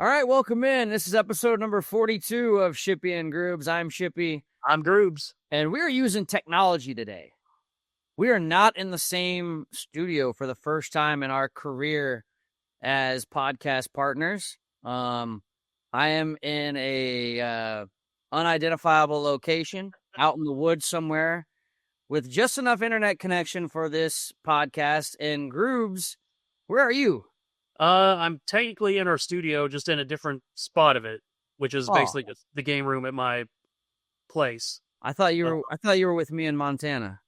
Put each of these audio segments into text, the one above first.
All right, welcome in. This is episode number 42 of Shippy and Grubes. I'm Shippy. I'm Grubes. And we are using technology today. We are not in the same studio for the first time in our career as podcast partners. I am in a unidentifiable location out in the woods somewhere with just enough internet connection for this podcast. And Grubes, where are you? I'm technically in our studio, just in a different spot of it, which is basically just the game room at my place. I thought you were with me in Montana.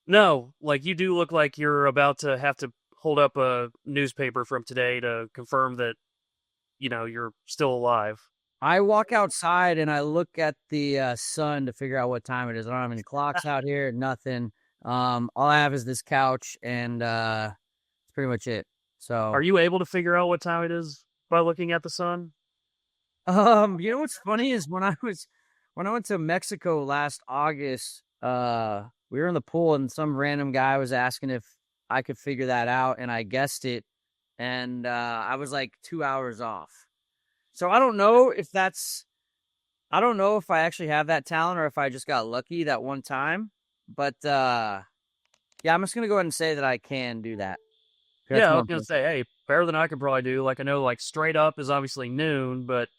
No, like you do look like you're about to have to hold up a newspaper from today to confirm that, you're still alive. I walk outside and I look at the sun to figure out what time it is. I don't have any clocks out here, nothing. All I have is this couch, and that's pretty much it. So, are you able to figure out what time it is by looking at the sun? You know what's funny is when I went to Mexico last August, we were in the pool and some random guy was asking if I could figure that out, and I guessed it, and I was like 2 hours off. So I don't know if I actually have that talent or if I just got lucky that one time, but yeah, I'm just gonna go ahead and say that I can do that. Yeah, I was going to say, hey, better than I could probably do. Like, I know, like, straight up is obviously noon, but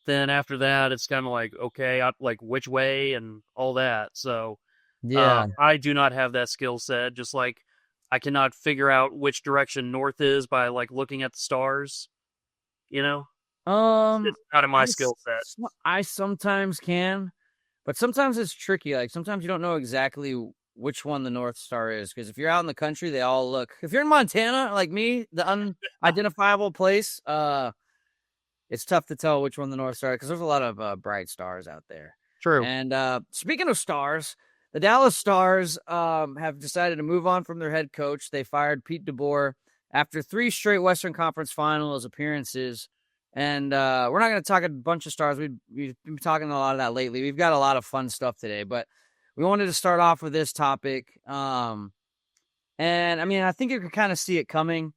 then after that, it's kind of like, okay, like, which way and all that. So, yeah, I do not have that skill set. Just like, I cannot figure out which direction north is by, like, looking at the stars, It's out of my skill set. I sometimes can, but sometimes it's tricky. Like, sometimes you don't know exactly which one the North Star is, because if you're out in the country, they all look. If you're in Montana, like me, the unidentifiable place, it's tough to tell which one the North Star is because there's a lot of bright stars out there. True. And speaking of stars, the Dallas Stars have decided to move on from their head coach. They fired Pete DeBoer after 3 straight Western Conference Finals appearances. And we're not going to talk a bunch of stars. We've been talking a lot of that lately. We've got a lot of fun stuff today, but we wanted to start off with this topic. And I mean, I think you can kind of see it coming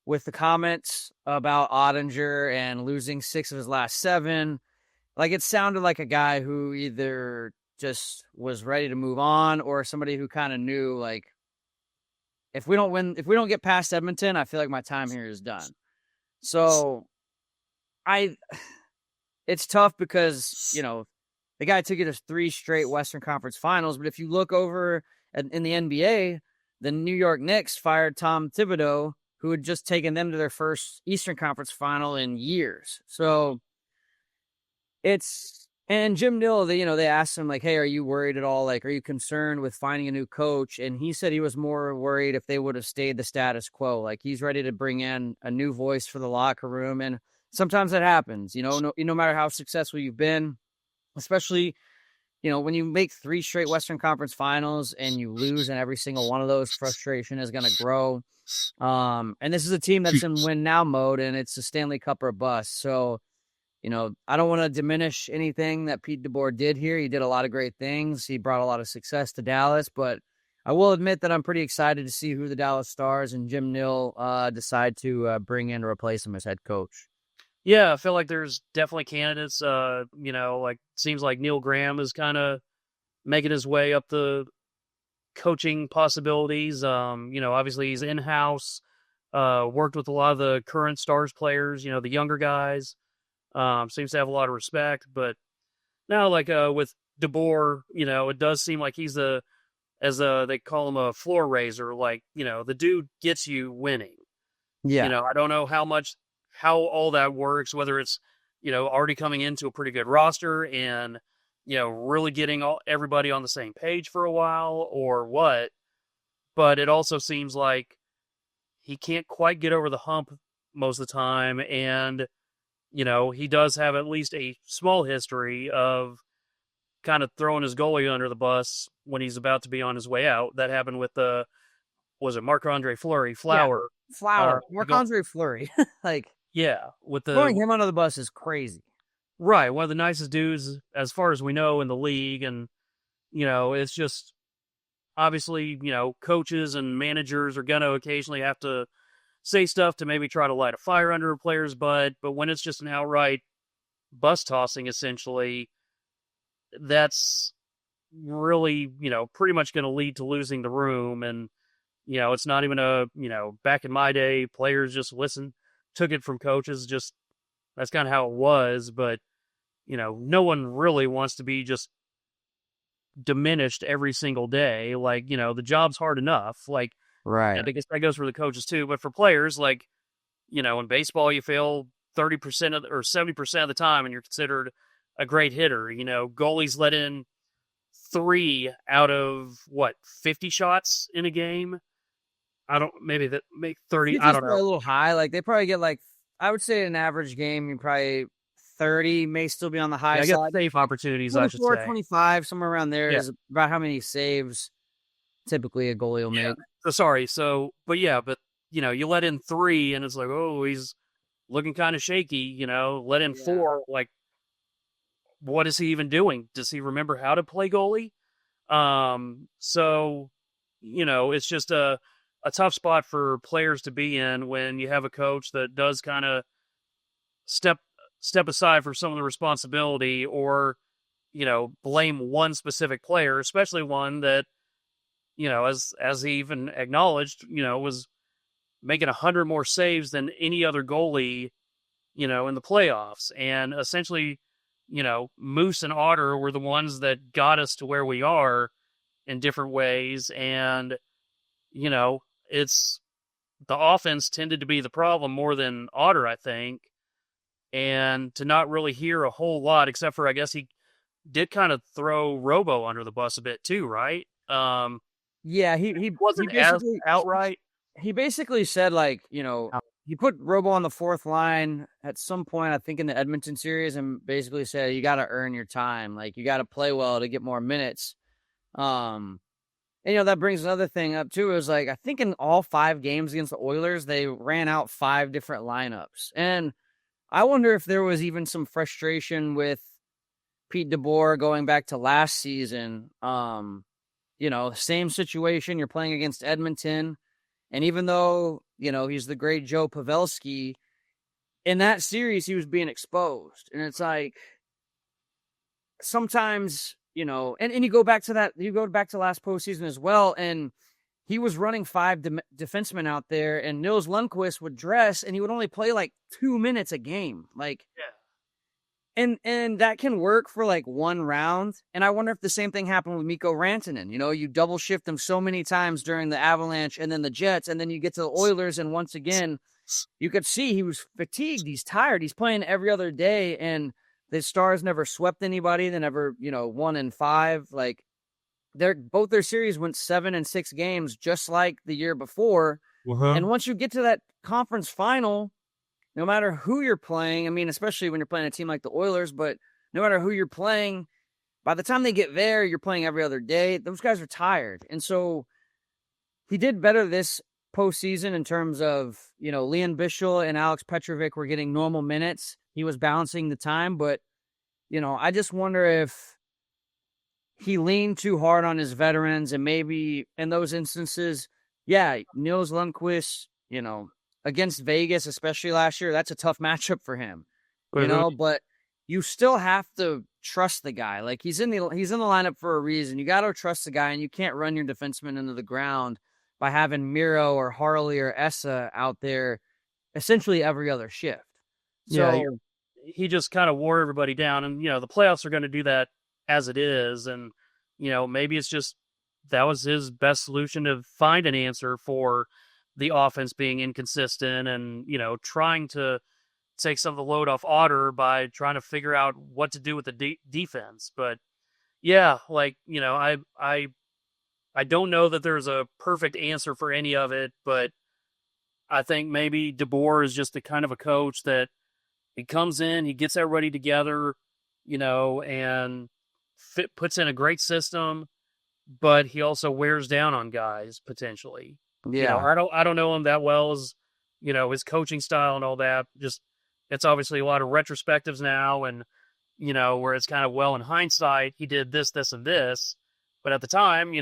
with the comments about Ottinger and losing 6 of his last 7. Like, it sounded like a guy who either just was ready to move on or somebody who kind of knew, like, if we don't get past Edmonton, I feel like my time here is done. So it's tough because, the guy took it to 3 straight Western Conference Finals, but if you look over in the NBA, the New York Knicks fired Tom Thibodeau, who had just taken them to their first Eastern Conference Final in years. So and Jim Nill, they asked him, like, hey, are you worried at all? Like, are you concerned with finding a new coach? And he said he was more worried if they would have stayed the status quo. Like, he's ready to bring in a new voice for the locker room. And sometimes that happens, no matter how successful you've been. Especially, when you make 3 straight Western Conference Finals and you lose in every single one of those, frustration is going to grow. And this is a team that's in win now mode, and it's a Stanley Cup or bust. So, I don't want to diminish anything that Pete DeBoer did here. He did a lot of great things. He brought a lot of success to Dallas, but I will admit that I'm pretty excited to see who the Dallas Stars and Jim Nill decide to bring in to replace him as head coach. Yeah, I feel like there's definitely candidates. Seems like Neil Graham is kind of making his way up the coaching possibilities. Obviously he's in-house, worked with a lot of the current Stars players, the younger guys. Seems to have a lot of respect. But now, with DeBoer, it does seem like he's they call him a floor raiser. Like, the dude gets you winning. Yeah. I don't know how all that works, whether it's, already coming into a pretty good roster and, really getting everybody on the same page for a while or what. But it also seems like he can't quite get over the hump most of the time. And, he does have at least a small history of kind of throwing his goalie under the bus when he's about to be on his way out. That happened with was it Marc-Andre Fleury? Flower. Marc-Andre Fleury. Yeah, throwing him under the bus is crazy. Right, one of the nicest dudes as far as we know in the league, and it's just obviously coaches and managers are gonna occasionally have to say stuff to maybe try to light a fire under a player's butt. But when it's just an outright bus tossing, essentially, that's really, pretty much going to lead to losing the room. And, it's not even back in my day, players just took it from coaches. Just that's kind of how it was. But, no one really wants to be just diminished every single day. Like, the job's hard enough. Like, Right. I guess that goes for the coaches too. But for players, like, in baseball, you fail 30% or 70% of the time and you're considered a great hitter. Goalies let in 3 out of 50 shots in a game. I don't, maybe that make 30. I don't know. A little high. Like they probably get I would say an average game, you probably 30 may still be on the high I guess side. safe opportunities, I should say. 25, somewhere around there is about how many saves typically a goalie will make. So sorry. So, but you let in 3 and it's like, oh, he's looking kind of shaky, let in 4. Like, what is he even doing? Does he remember how to play goalie? So, it's just a tough spot for players to be in when you have a coach that does kind of step aside for some of the responsibility or, blame one specific player, especially one that, as he even acknowledged, was making 100 more saves than any other goalie, in the playoffs. And essentially, Moose and Otter were the ones that got us to where we are in different ways. And, it's the offense tended to be the problem more than Otter, I think. And to not really hear a whole lot, except for, I guess he did kind of throw Robo under the bus a bit too, right? Yeah, he wasn't as outright. He basically said, he put Robo on the 4th line at some point, I think in the Edmonton series, and basically said, you got to earn your time. Like, you got to play well to get more minutes. And, that brings another thing up, too. It was I think in all 5 games against the Oilers, they ran out 5 different lineups. And I wonder if there was even some frustration with Pete DeBoer going back to last season. Same situation. You're playing against Edmonton. And even though, he's the great Joe Pavelski, in that series, he was being exposed. And it's sometimes, and you go back to last postseason as well. And he was running 5 defensemen out there, and Nils Lundqvist would dress, and he would only play 2 minutes a game. And that can work for 1 round. And I wonder if the same thing happened with Mikko Rantanen. You double shift him so many times during the Avalanche and then the Jets, and then you get to the Oilers, and once again, you could see he was fatigued. He's tired. He's playing every other day, and the Stars never swept anybody. They never, won in 5. Both their series went 7 and 6 games, just like the year before. And once you get to that conference final, no matter who you're playing, I mean, especially when you're playing a team like the Oilers, but no matter who you're playing, by the time they get there, you're playing every other day. Those guys are tired. And so he did better this postseason in terms of, Leon Bichel and Alex Petrovic were getting normal minutes. He was balancing the time, but, I just wonder if he leaned too hard on his veterans, and maybe in those instances, Nils Lundqvist, against Vegas, especially last year, that's a tough matchup for him, but you still have to trust the guy. He's in the lineup for a reason. You got to trust the guy, and you can't run your defenseman into the ground by having Miro or Harley or Essa out there essentially every other shift. So he just kind of wore everybody down, and the playoffs are going to do that as it is, and maybe it's just that was his best solution to find an answer for the offense being inconsistent, and trying to take some of the load off Otter by trying to figure out what to do with the defense. But I don't know that there's a perfect answer for any of it, but I think maybe DeBoer is just the kind of a coach that he comes in, he gets everybody together, and puts in a great system, but he also wears down on guys potentially. Yeah. I don't know him that well as, his coaching style and all that. Just, it's obviously a lot of retrospectives now, and, where it's kind of, well, in hindsight, he did this, this, and this. But at the time,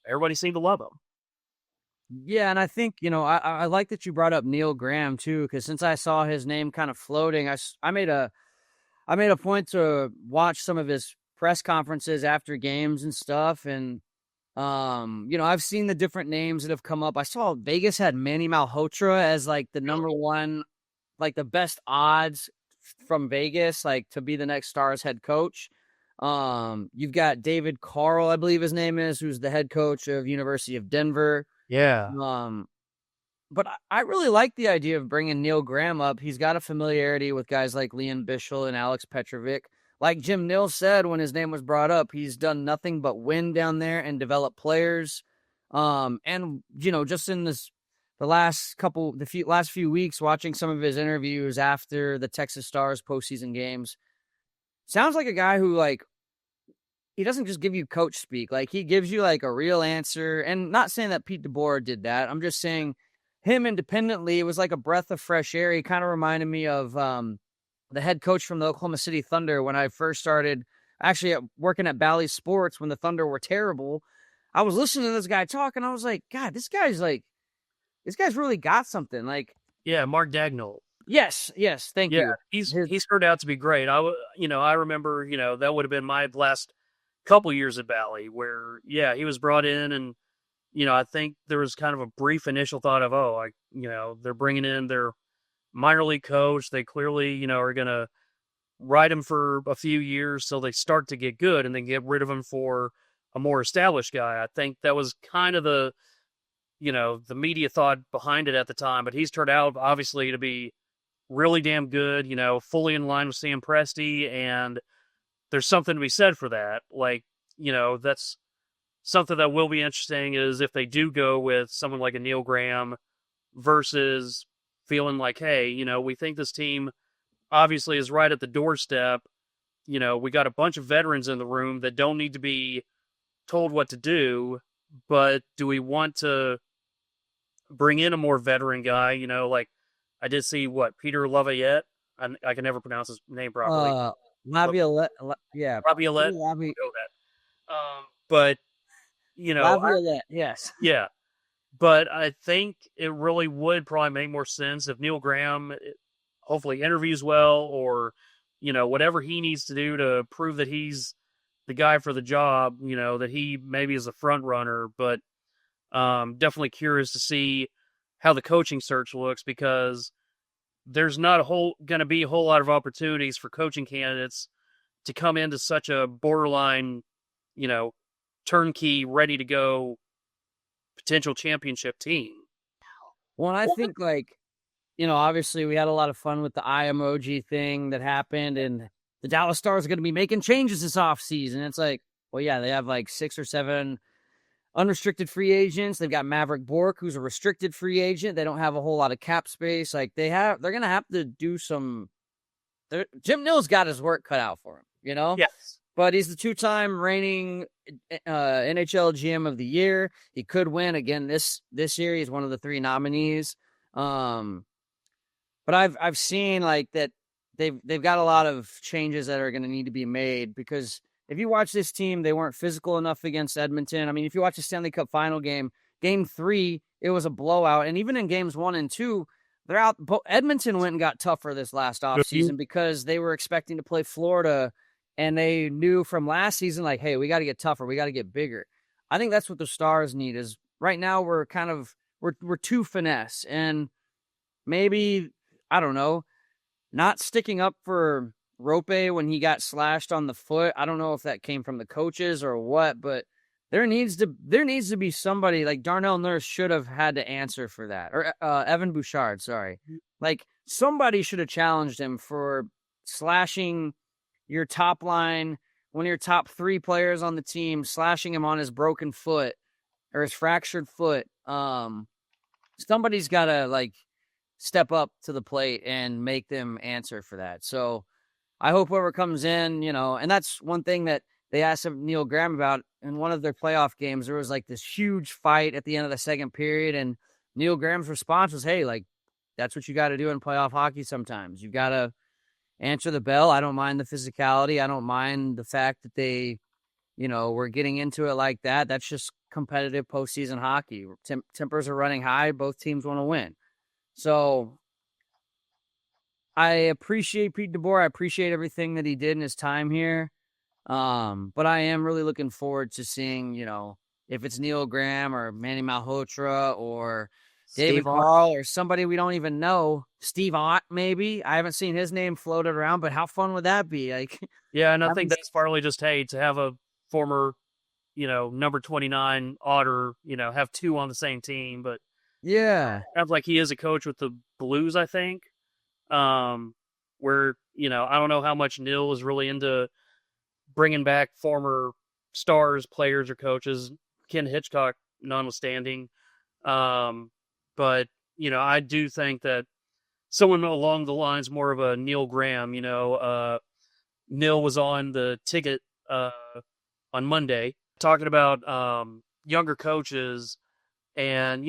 everybody seemed to love him. Yeah, and I think, I like that you brought up Neil Graham too, because since I saw his name kind of floating, I made a point to watch some of his press conferences after games and stuff. And, I've seen the different names that have come up. I saw Vegas had Manny Malhotra as like the number one, like the best odds from Vegas, like to be the next Stars head coach. You've got David Carl, I believe his name is, who's the head coach of University of Denver. Yeah. Um, but I really like the idea of bringing Neil Graham up. He's got a familiarity with guys like Leon Bischel and Alex Petrovic. Like Jim Nils said when his name was brought up, he's done nothing but win down there and develop players. And just in the last few weeks, watching some of his interviews after the Texas Stars postseason games, sounds like a guy who like he doesn't just give you coach speak. Like he gives you like a real answer. And not saying that Pete DeBoer did that. I'm just saying him independently, it was like a breath of fresh air. He kind of reminded me of the head coach from the Oklahoma City Thunder when I first started actually working at Bally Sports when the Thunder were terrible. I was listening to this guy talk and I was like, God, this guy's really got something. Like, Yeah, Mark Dagnall. yes, thank Yeah, you. he's turned out to be great. I remember, that would have been my last couple years at Bally where, yeah, he was brought in and, I think there was kind of a brief initial thought of, they're bringing in their minor league coach. They clearly, are going to ride him for a few years so they start to get good and then get rid of him for a more established guy. I think that was kind of the media thought behind it at the time, but he's turned out obviously to be really damn good, fully in line with Sam Presti, and there's something to be said for that. Like, that's something that will be interesting is if they do go with someone like a Neil Graham versus feeling like, hey, we think this team obviously is right at the doorstep. We got a bunch of veterans in the room that don't need to be told what to do, but do we want to bring in a more veteran guy? Like I did see Peter Laviolette. I can never pronounce his name properly. Laviolette, yeah, Laviolette. Know that. But Laviolette, yes. yeah. But I think it really would probably make more sense if Neil Graham hopefully interviews well or, whatever he needs to do to prove that he's the guy for the job, that he maybe is a front runner. But definitely curious to see how the coaching search looks because there's not going to be a whole lot of opportunities for coaching candidates to come into such a borderline, turnkey, ready to go potential championship team. Well, I think like, obviously we had a lot of fun with the eye emoji thing that happened and the Dallas Stars are going to be making changes this offseason. It's like, well, yeah, they have like 6 or 7 unrestricted free agents. They've got Maverick Bork, who's a restricted free agent. They don't have a whole lot of cap space. Like they're going to have to do some. Jim Nils got his work cut out for him, Yes. But he's the 2-time reigning NHL GM of the year. He could win again this year. He's one of the 3 nominees. But I've seen like that they've got a lot of changes that are going to need to be made because if you watch this team, they weren't physical enough against Edmonton. I mean, if you watch the Stanley Cup final game 3, it was a blowout. And even in games 1 and 2, they're out. Edmonton went and got tougher this last offseason because they were expecting to play Florida and they knew from last season, like, hey, we got to get tougher. We got to get bigger. I think that's what the Stars need is right now we're too finesse and maybe, I don't know, not sticking up for Rope when he got slashed on the foot. I don't know if that came from the coaches or what, but there needs to be somebody like Darnell Nurse should have had to answer for that, or Evan Bouchard. Sorry, like somebody should have challenged him for slashing your top line, one of your top 3 players on the team, slashing him on his broken foot or his fractured foot. Somebody's got to like step up to the plate and make them answer for that. So I hope whoever comes in, and that's one thing that they asked Neil Graham about in one of their playoff games. There was like this huge fight at the end of the second period. And Neil Graham's response was, hey, like, that's what you got to do in playoff hockey sometimes. You got to answer the bell. I don't mind the physicality. I don't mind the fact that they, we're getting into it like that. That's just competitive postseason hockey. Tempers are running high. Both teams want to win. So I appreciate Pete DeBoer. I appreciate everything that he did in his time here. But I am really looking forward to seeing, if it's Neil Graham or Manny Malhotra or David Steve Ott. Carl or somebody we don't even know, Steve Ott, maybe. I haven't seen his name floated around, but how fun would that be? Like, Yeah, and I think that's partly just, hey, to have a former, number 29 Otter, have two on the same team, but yeah, sounds like he is a coach with the Blues, I think. Where, I don't know how much Neil is really into bringing back former stars, players, or coaches, Ken Hitchcock notwithstanding. But, I do think that someone along the lines more of a Neil Graham, Neil was on the ticket on Monday talking about younger coaches and,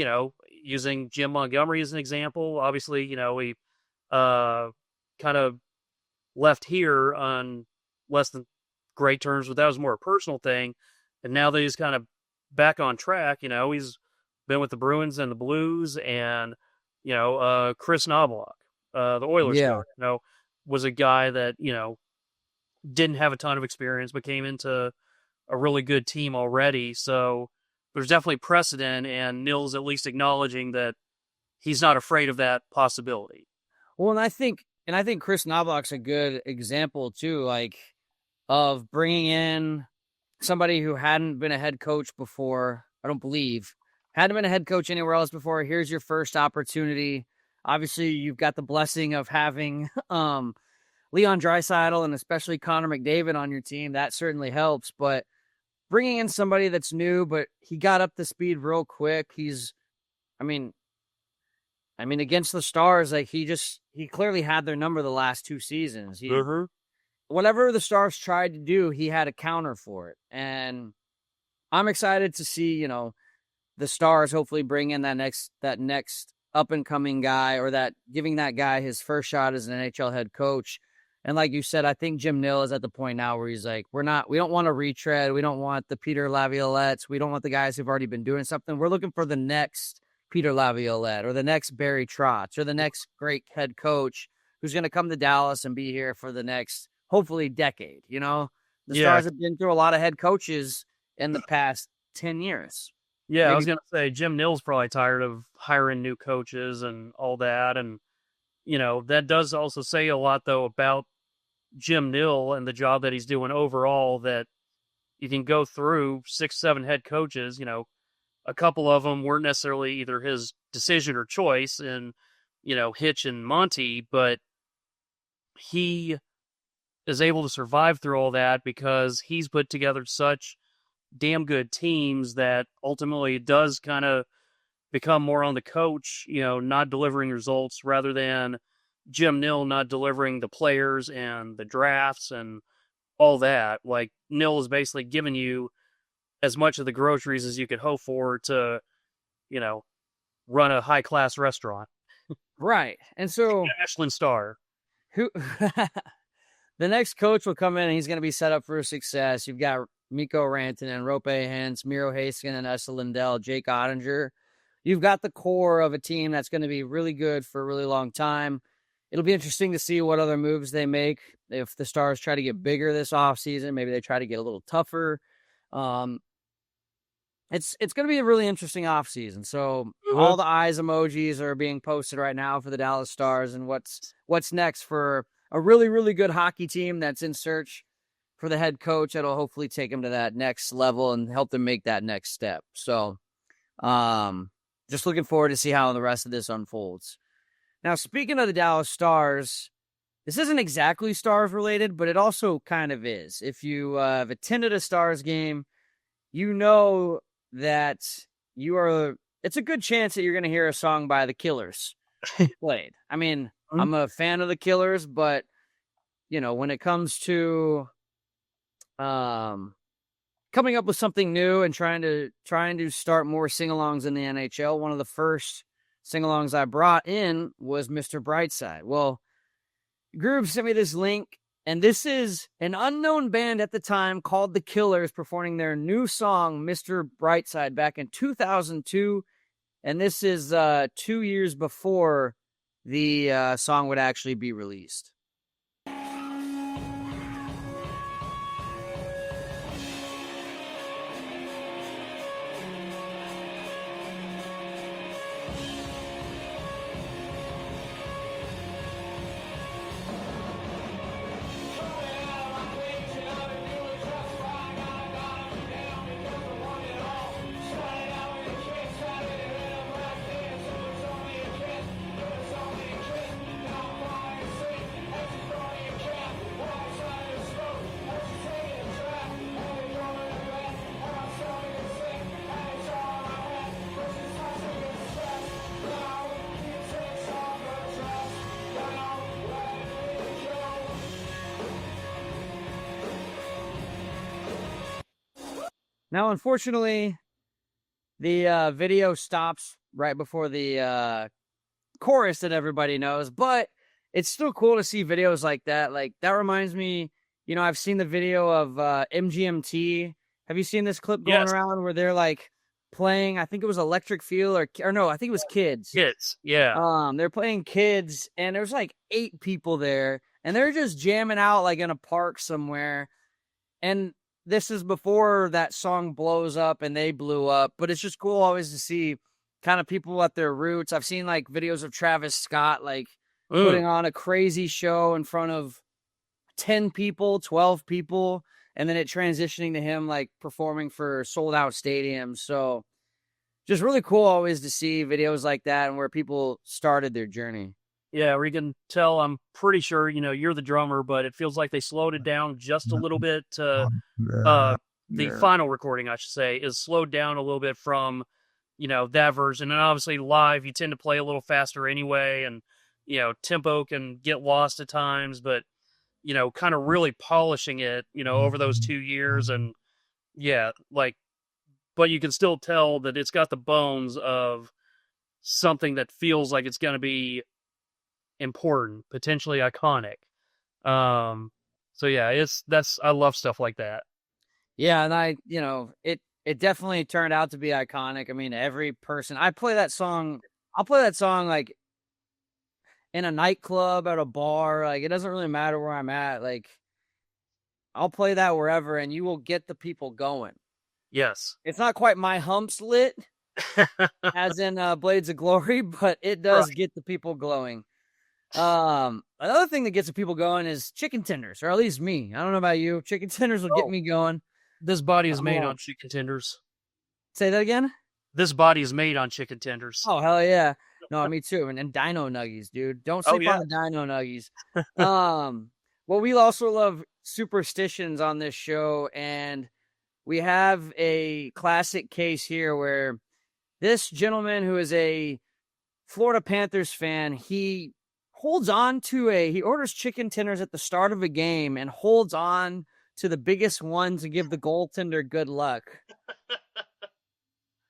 using Jim Montgomery as an example. Obviously, we kind of left here on less than great terms, but that was more a personal thing. And now that he's kind of back on track, he's been with the Bruins and the Blues, and, Chris Knobloch, the Oilers yeah. guy, was a guy that, didn't have a ton of experience, but came into a really good team already. So there's definitely precedent, and Nils at least acknowledging that he's not afraid of that possibility. Well, and I think Chris Knobloch's a good example too, like of bringing in somebody who hadn't been a head coach before. I don't believe hadn't been a head coach anywhere else before. Here's your first opportunity. Obviously, you've got the blessing of having Leon Draisaitl and especially Connor McDavid on your team. That certainly helps. But bringing in somebody that's new, but he got up to speed real quick. I mean, against the Stars, like he clearly had their number the last two seasons. Whatever the Stars tried to do, he had a counter for it. And I'm excited to see, the Stars hopefully bring in that next up and coming guy, or that giving that guy his first shot as an NHL head coach. And like you said, I think Jim Nill is at the point now where he's like, we don't want to retread. We don't want the Peter Laviolettes. We don't want the guys who've already been doing something. We're looking for the next Peter Laviolette or the next Barry Trotz or the next great head coach who's going to come to Dallas and be here for the next, hopefully, decade. The Stars have been through a lot of head coaches in the past 10 years. Yeah, maybe. I was going to say Jim Nill's probably tired of hiring new coaches and all that. And, that does also say a lot, though, about Jim Nill and the job that he's doing overall, that you can go through 6-7 head coaches, a couple of them weren't necessarily either his decision or choice, and, Hitch and Monty, but he is able to survive through all that because he's put together such damn good teams that ultimately it does kind of become more on the coach, not delivering results rather than Jim Nill not delivering the players and the drafts and all that. Like, Nill is basically giving you as much of the groceries as you could hope for to, run a high-class restaurant. Right. And so Ashland Starr. Who the next coach will come in and he's going to be set up for success. You've got Mikko Rantanen, Rope Hintz, Miro Heiskanen, Esa Lindell, Jake Ottinger. You've got the core of a team that's going to be really good for a really long time. It'll be interesting to see what other moves they make. If the Stars try to get bigger this offseason, maybe they try to get a little tougher. It's going to be a really interesting offseason. So all the eyes emojis are being posted right now for the Dallas Stars and what's next for a really, really good hockey team that's in search for the head coach that'll hopefully take them to that next level and help them make that next step. So just looking forward to see how the rest of this unfolds. Now, speaking of the Dallas Stars, this isn't exactly Stars related, but it also kind of is. If you have attended a Stars game, you know that it's a good chance that you're going to hear a song by the Killers played. I mean, I'm a fan of the Killers, but, when it comes to coming up with something new and trying to start more sing-alongs in the NHL, one of the first sing-alongs I brought in was Mr. Brightside. Well, Grubes sent me this link And this is an unknown band at the time called The Killers performing their new song, Mr. Brightside, back in 2002. And this is 2 years before the song would actually be released. Now, unfortunately, the video stops right before the chorus that everybody knows, but it's still cool to see videos like that. Like, that reminds me, I've seen the video of MGMT. Have you seen this clip going Yes. around where they're like playing, I think it was Electric Feel or no, I think it was Kids. Kids. Yeah. They're playing Kids, and there's like 8 people there, and they're just jamming out like in a park somewhere. And this is before that song blows up and they blew up, but it's just cool always to see kind of people at their roots. I've seen like videos of Travis Scott like putting on a crazy show in front of 10 people, 12 people, and then it transitioning to him like performing for sold out stadiums. So just really cool always to see videos like that and where people started their journey. Yeah, where you can tell, I'm pretty sure, you're the drummer, but it feels like they slowed it down just a little bit. The final recording, I should say, is slowed down a little bit from, that version. And obviously live, you tend to play a little faster anyway. And, tempo can get lost at times, but, kind of really polishing it, over those 2 years. And yeah, but you can still tell that it's got the bones of something that feels like it's going to be important, potentially iconic. So yeah, I love stuff like that. Yeah, and it definitely turned out to be iconic. I mean, every person I'll play that song like in a nightclub, at a bar, like it doesn't really matter where I'm at. Like I'll play that wherever and you will get the people going. Yes. It's not quite My Humps Lit as in Blades of Glory, but it does get the people glowing. Another thing that gets the people going is chicken tenders, or at least me. I don't know about you. Chicken tenders will get me going. This body is made on chicken tenders. Say that again? This body is made on chicken tenders. Oh, hell yeah. No, me too. And dino nuggies, dude. Don't sleep on the dino nuggies. Well, we also love superstitions on this show, and we have a classic case here where this gentleman who is a Florida Panthers fan, he orders chicken tenders at the start of a game and holds on to the biggest one to give the goaltender good luck.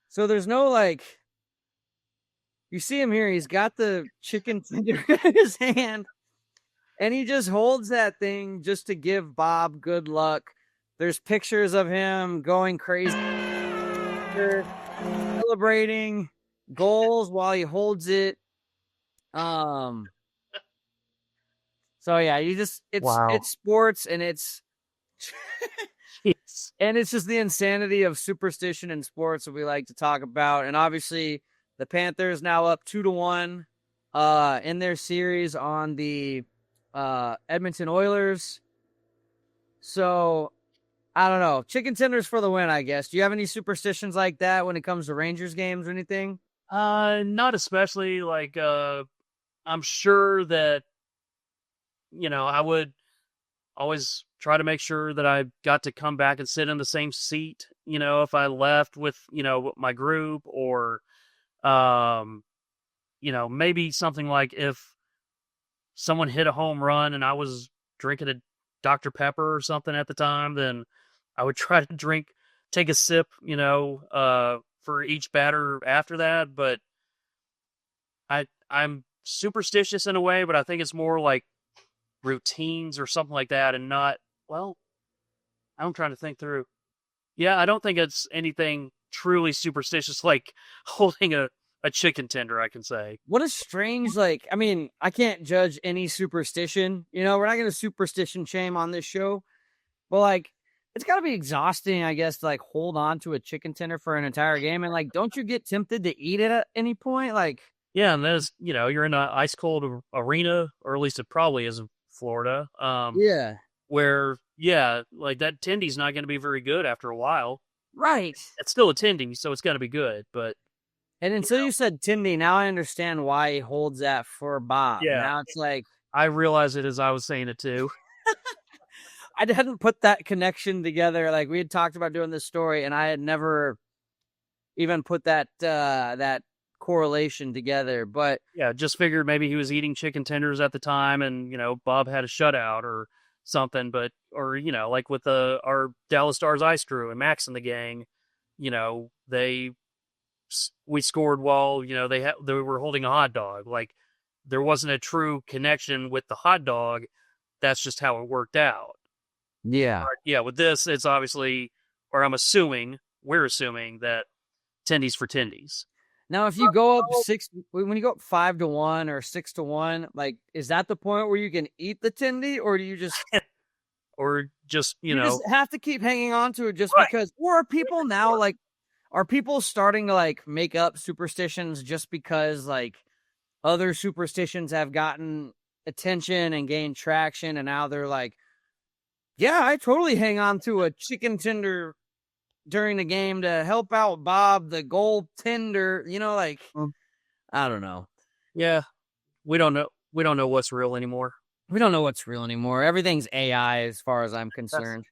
So there's no you see him here, he's got the chicken tender in his hand and he just holds that thing just to give Bob good luck. There's pictures of him going crazy, celebrating goals while he holds it. So yeah, it's sports and it's and it's just the insanity of superstition in sports that we like to talk about. And obviously the Panthers now up 2-1 in their series on the Edmonton Oilers. So I don't know. Chicken tenders for the win, I guess. Do you have any superstitions like that when it comes to Rangers games or anything? Not especially. I'm sure that I would always try to make sure that I got to come back and sit in the same seat, if I left with, my group, or, maybe something like if someone hit a home run and I was drinking a Dr. Pepper or something at the time, then I would try to take a sip, for each batter after that. But I'm superstitious in a way, but I think it's more like routines or something like that, and not, well, I'm trying to think through. Yeah, I don't think it's anything truly superstitious like holding a chicken tender, I can say. What a strange, like, I mean, I can't judge any superstition. You know, we're not going to superstition shame on this show. But, like, it's got to be exhausting, I guess, to, like, hold on to a chicken tender for an entire game. And, like, don't you get tempted to eat it at any point? Like, Yeah, and there's, you're in an ice cold arena, or at least it probably is in Florida. yeah. Where, yeah, like that tendy's not going to be very good after a while. Right. It's still a tendy, so it's got to be good. But And until you said Tindy, now I understand why he holds that for Bob. yeah, Now it's like, I realized it as I was saying it too. I hadn't put that connection together. Like, we had talked about doing this story, and I had never even put that that correlation together. But Yeah, just figured maybe he was eating chicken tenders at the time, and Bob had a shutout or something. But like with our Dallas Stars ice crew and Max and the gang, they we scored while they were holding a hot dog. Like there wasn't a true connection with the hot dog. That's just how it worked out. yeah. But yeah, with this, it's obviously, or we're assuming that tendies for tendies. Now, if you go up when you go up 5-1 or 6-1, like, is that the point where you can eat the Tindy, or do you just Or just, you just have to keep hanging on to it just Right. because? Or are people now like, are people starting to like make up superstitions just because like other superstitions have gotten attention and gained traction, and now they're like, yeah, I totally hang on to a chicken tender during the game to help out Bob, the goaltender. Like, I don't know. Yeah, we don't know. We don't know what's real anymore. We don't know what's real anymore. Everything's AI as far as I'm concerned.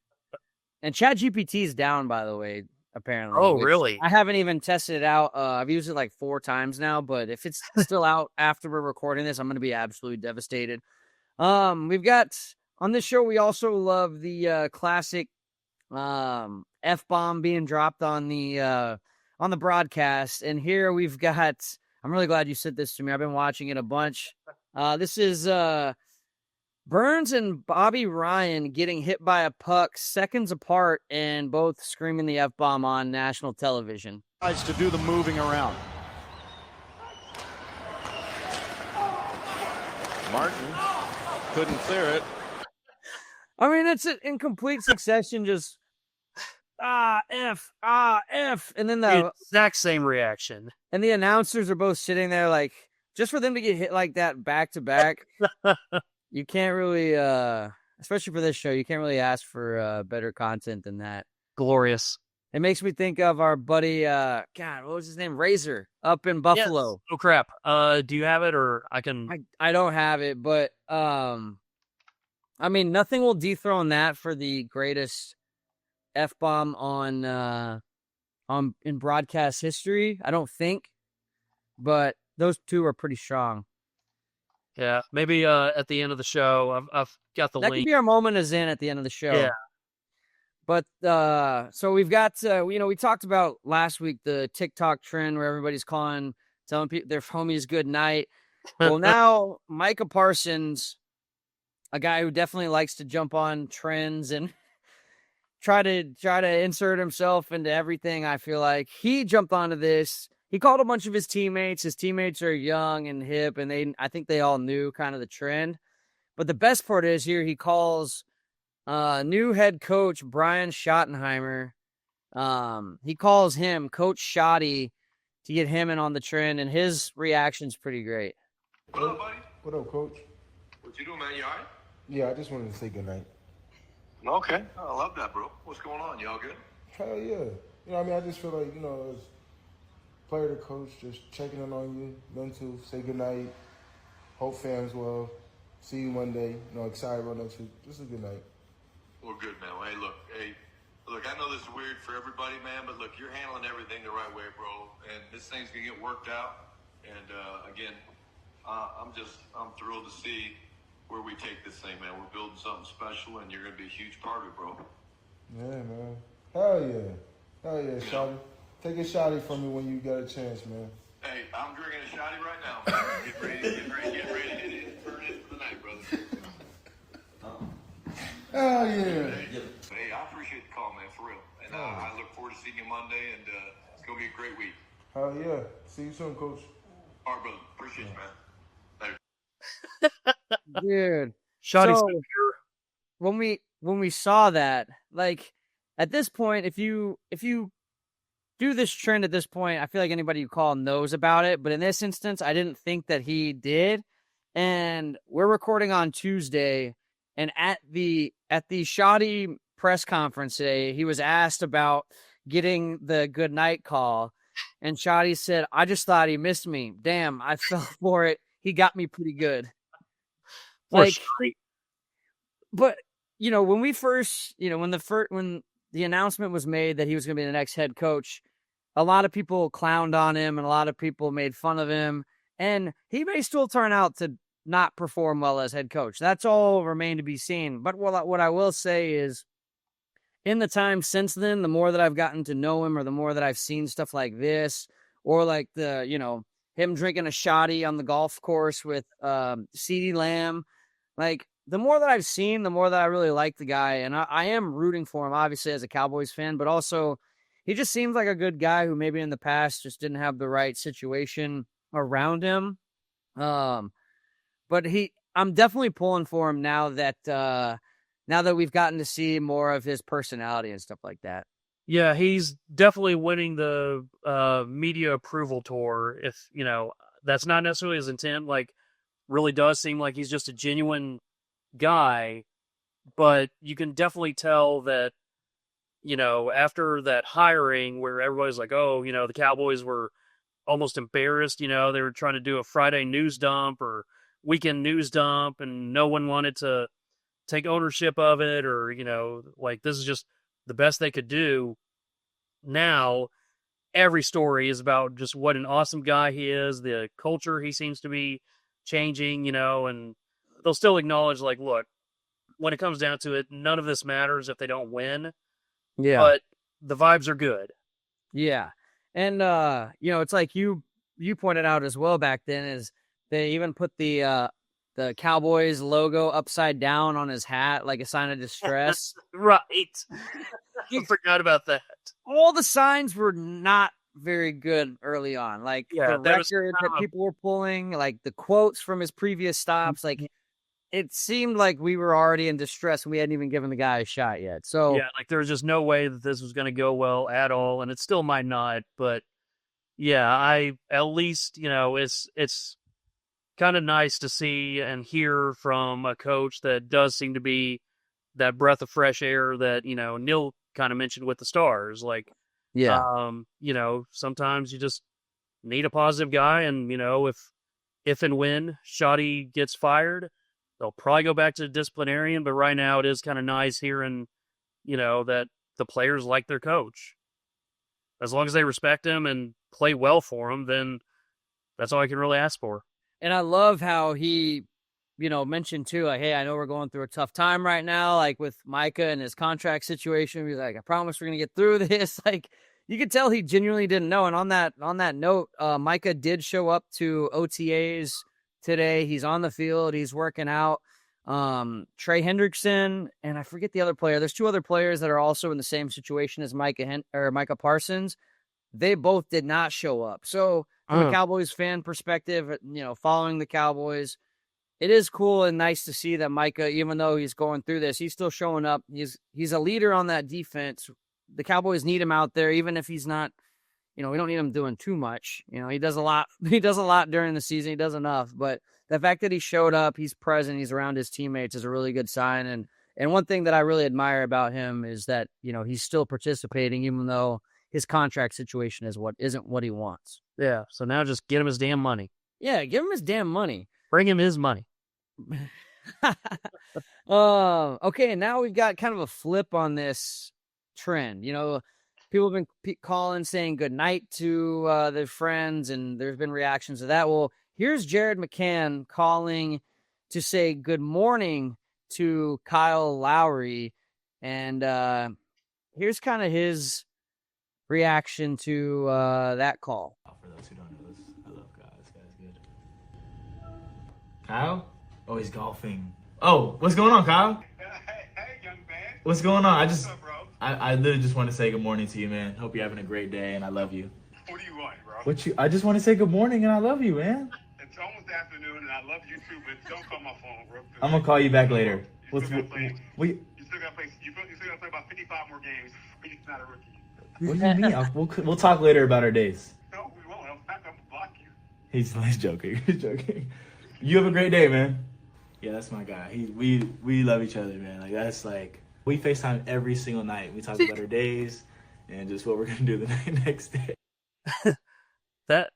And ChatGPT is down, by the way, apparently. Oh, really? I haven't even tested it out. I've used it like 4 times now, but if it's still out after we're recording this, I'm going to be absolutely devastated. We've got, on this show, we also love the classic F-bomb being dropped on the broadcast. And here we've got, I'm really glad you said this to me. I've been watching it a bunch. This is Burns and Bobby Ryan getting hit by a puck seconds apart and both screaming the F-bomb on national television. Tries to do the moving around. Martin couldn't clear it. I mean, it's in complete succession, just F, and then the exact same reaction. And the announcers are both sitting there like, just for them to get hit like that back to back. You can't really, especially for this show, you can't really ask for better content than that. Glorious. It makes me think of our buddy, God, what was his name? Razor up in Buffalo. Yes. Oh crap! Do you have it, or I can? I don't have it, but I mean, nothing will dethrone that for the greatest F-bomb in broadcast history. I don't think, but those two are pretty strong. Yeah, maybe at the end of the show, I've got the link. That could be our moment as in at the end of the show. Yeah. But so we've got we talked about last week the TikTok trend where everybody's telling people their homies good night. Well, now Micah Parsons, a guy who definitely likes to jump on trends and try to insert himself into everything, I feel like he jumped onto this. He called a bunch of his teammates. His teammates are young and hip, and I think they all knew kind of the trend. But the best part is here he calls new head coach Brian Schottenheimer. He calls him Coach Shotty to get him in on the trend, and his reaction's pretty great. What up, buddy? What up, Coach? What you doing, man? You all right? Yeah, I just wanted to say goodnight. Okay. I love that, bro. What's going on? Y'all good? Hell yeah. I mean, I just feel like, as player to coach, just checking in on you, then to say goodnight. Hope fans well. See you Monday. Excited about next week. Just a good night. Well, good, man. Well, hey, look, I know this is weird for everybody, man, but look, you're handling everything the right way, bro. And this thing's going to get worked out. And, again, I'm thrilled to see where we take this thing, man. We're building something special, and you're going to be a huge part of it, bro. Yeah, man. Hell yeah, Shotty. Take a shotty from me when you got a chance, man. Hey, I'm drinking a shotty right now, man. Get ready to turn in for the night, brother. Oh, yeah. Hey, I appreciate the call, man, for real. And I look forward to seeing you Monday, and it's going to be a great week. Oh, yeah. See you soon, Coach. All right, brother. Appreciate you, man. Dude. Shoddy's So when we saw that, like at this point, if you do this trend at this point, I feel like anybody you call knows about it. But in this instance, I didn't think that he did. And we're recording on Tuesday, and at the Shoddy press conference today, he was asked about getting the good night call, and Shoddy said, "I just thought he missed me. Damn, I fell for it. He got me pretty good." Like, but you know, when we first, you know, when the announcement was made that he was going to be the next head coach, a lot of people clowned on him and a lot of people made fun of him, and he may still turn out to not perform well as head coach. That's all remain to be seen. But what I will say is, in the time since then, the more that I've gotten to know him, or the more that I've seen stuff like this, or like the, you know, him drinking a shoddy on the golf course with CeeDee Lamb, like the more that I've seen, the more that I really like the guy. And I am rooting for him, obviously, as a Cowboys fan, but also he just seems like a good guy who maybe in the past just didn't have the right situation around him. But I'm definitely pulling for him now that we've gotten to see more of his personality and stuff like that. Yeah, he's definitely winning the media approval tour. If, you know, that's not necessarily his intent, like, really does seem like he's just a genuine guy, but you can definitely tell that, you know, after that hiring where everybody's like, oh, you know, the Cowboys were almost embarrassed, you know, they were trying to do a Friday news dump or weekend news dump, and no one wanted to take ownership of it, or, you know, like, this is just the best they could do. Now, every story is about just what an awesome guy he is, the culture he seems to be changing, you know, and they'll still acknowledge, like, look, when it comes down to it, none of this matters if they don't win. Yeah. But the vibes are good. Yeah. And, you know, it's like you pointed out as well back then, is they even put the Cowboys logo upside down on his hat, like a sign of distress. Right. I forgot about that. All the signs were not very good early on. Like, Yeah, the there was record that people were pulling, like the quotes from his previous stops, like it seemed like we were already in distress and we hadn't even given the guy a shot yet. So yeah, like there was just no way that this was going to go well at all, and it still might not. But yeah, I at least, you know, it's kind of nice to see and hear from a coach that does seem to be that breath of fresh air that, you know, Neil kind of mentioned with the Stars. Like, yeah, you know, sometimes you just need a positive guy, and, you know, if and when Shoddy gets fired, they'll probably go back to the disciplinarian. But right now, it is kind of nice hearing, you know, that the players like their coach. As long as they respect him and play well for him, then that's all I can really ask for. and I love how he, you know, mentioned too, like, hey, I know we're going through a tough time right now, like with Micah and his contract situation. He's like, I promise we're gonna get through this. Like, you could tell he genuinely didn't know. And on that note, Micah did show up to OTAs today. He's on the field. He's working out. Trey Hendrickson, and I forget the other player. There's two other players that are also in the same situation as Micah Parsons. They both did not show up. So from a Cowboys fan perspective, you know, following the Cowboys, it is cool and nice to see that Micah, even though he's going through this, he's still showing up. He's a leader on that defense. The Cowboys need him out there, even if he's not, you know, we don't need him doing too much. You know, he does a lot. He does a lot during the season. He does enough. But the fact that he showed up, he's present, he's around his teammates is a really good sign. And one thing that I really admire about him is that, you know, he's still participating, even though his contract situation isn't what he wants. Yeah. So now just get him his damn money. Yeah, give him his damn money. Bring him his money. Okay, now we've got kind of a flip on this trend. You know, people have been calling, saying good night to their friends, and there's been reactions to that. Well, here's Jared McCann calling to say good morning to Kyle Lowry, and here's kind of his reaction to that call. For those who don't know this, I love Kyle. This guy's good. Kyle? Oh, he's golfing. Oh, what's going on, Kyle? Hey, young What's going on? What's up, bro? I literally just want to say good morning to you, man. Hope you're having a great day, and I love you. What do you want, bro? I just want to say good morning, and I love you, man. It's almost afternoon, and I love you too, but don't call my phone, bro. I'm gonna call you back later. You still gotta play. What You still gotta play. You still gotta play about 55 more games. You're not a rookie. do you mean? We'll talk later about our days. No, we won't. I'm not gonna block you. He's joking. He's joking. You have a great day, man. Yeah, that's my guy. We love each other, man. Like that's like we FaceTime every single night. We talk about our days and just what we're gonna do the next day. That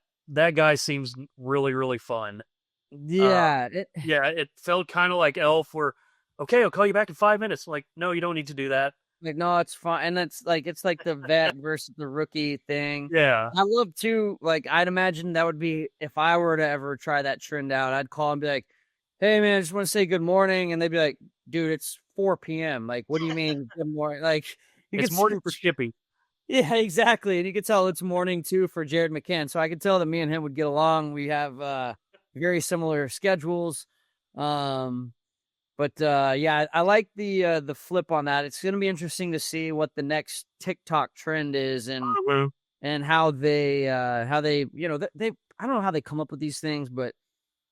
guy seems really, really fun. Yeah. It felt kind of like Elf, where, okay, I'll call you back in 5 minutes. Like, no, you don't need to do that. Like, no, it's fine. And it's like the vet versus the rookie thing. Yeah. I love too, like, I'd imagine that would be, if I were to ever try that trend out, I'd call and be like, hey, man, I just want to say good morning. And they'd be like, dude, it's 4 p.m. Like, what do you mean good morning? Like, It's morning for Shippy. Yeah, exactly. And you could tell it's morning too for Jared McCann. So I could tell that me and him would get along. We have very similar schedules. But yeah, I like the flip on that. It's going to be interesting to see what the next TikTok trend is and how they you know they I don't know how they come up with these things, but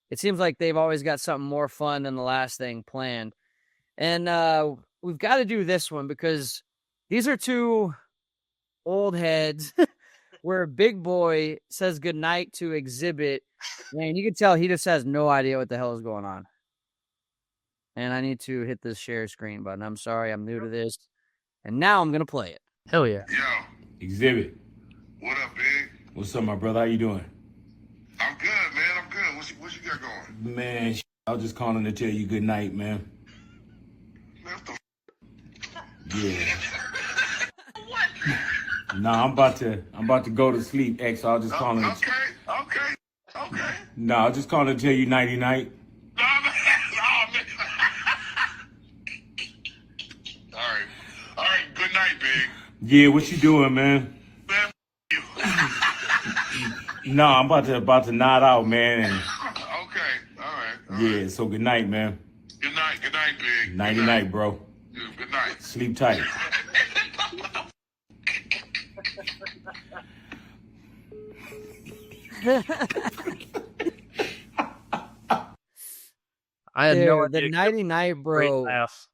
it seems like they've always got something more fun than the last thing planned. And we've got to do this one because these are two old heads where Big Boy says goodnight to Exhibit. Man, you can tell he just has no idea what the hell is going on. And I need to hit this share screen button. I'm sorry, I'm new to this. And now I'm going to play it. Hell yeah. Yo, Exhibit. what up, big? What's up, my brother? How you doing? I'm good, man. I'm good. What you got going? Man, I was just calling to tell you good night, man. Man, what the Yeah. Nah, I'm about to go to sleep, X. So I was just calling. Okay. Nah, I was just calling to tell you nighty night. No, man. No, man. All right. Good night, big. Yeah, what you doing, man? Man, you. Nah, I'm about to nod out, man. And Okay. All right. yeah, so good night, man. Good night, big. Nighty night, bro. Good night. Sleep tight. I had no Dude, idea. the nighty night, Great bro. laugh.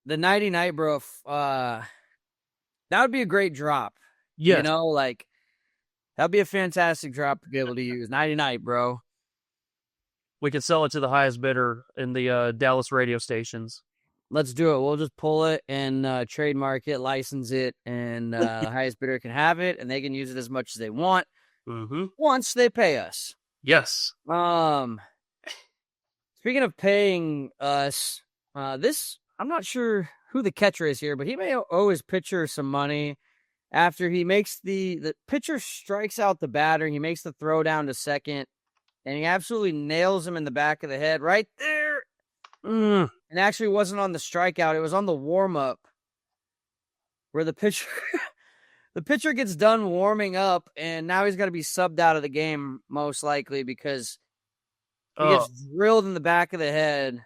The nighty night, bro. That would be a great drop. Yes. You know, like that'd be a fantastic drop to be able to use. Nighty night, bro. We could sell it to the highest bidder in the Dallas radio stations. Let's do it. We'll just pull it and trademark it, license it, and the highest bidder can have it, and they can use it as much as they want Mm-hmm. once they pay us. Yes. Speaking of paying us, this I'm not sure who the catcher is here, but he may owe his pitcher some money after he makes the pitcher strikes out the batter. He makes the throw down to second, and he absolutely nails him in the back of the head right there. And actually, it wasn't on the strikeout; it was on the warm up where the pitcher the pitcher gets done warming up, and now he's got to be subbed out of the game most likely because he gets drilled in the back of the head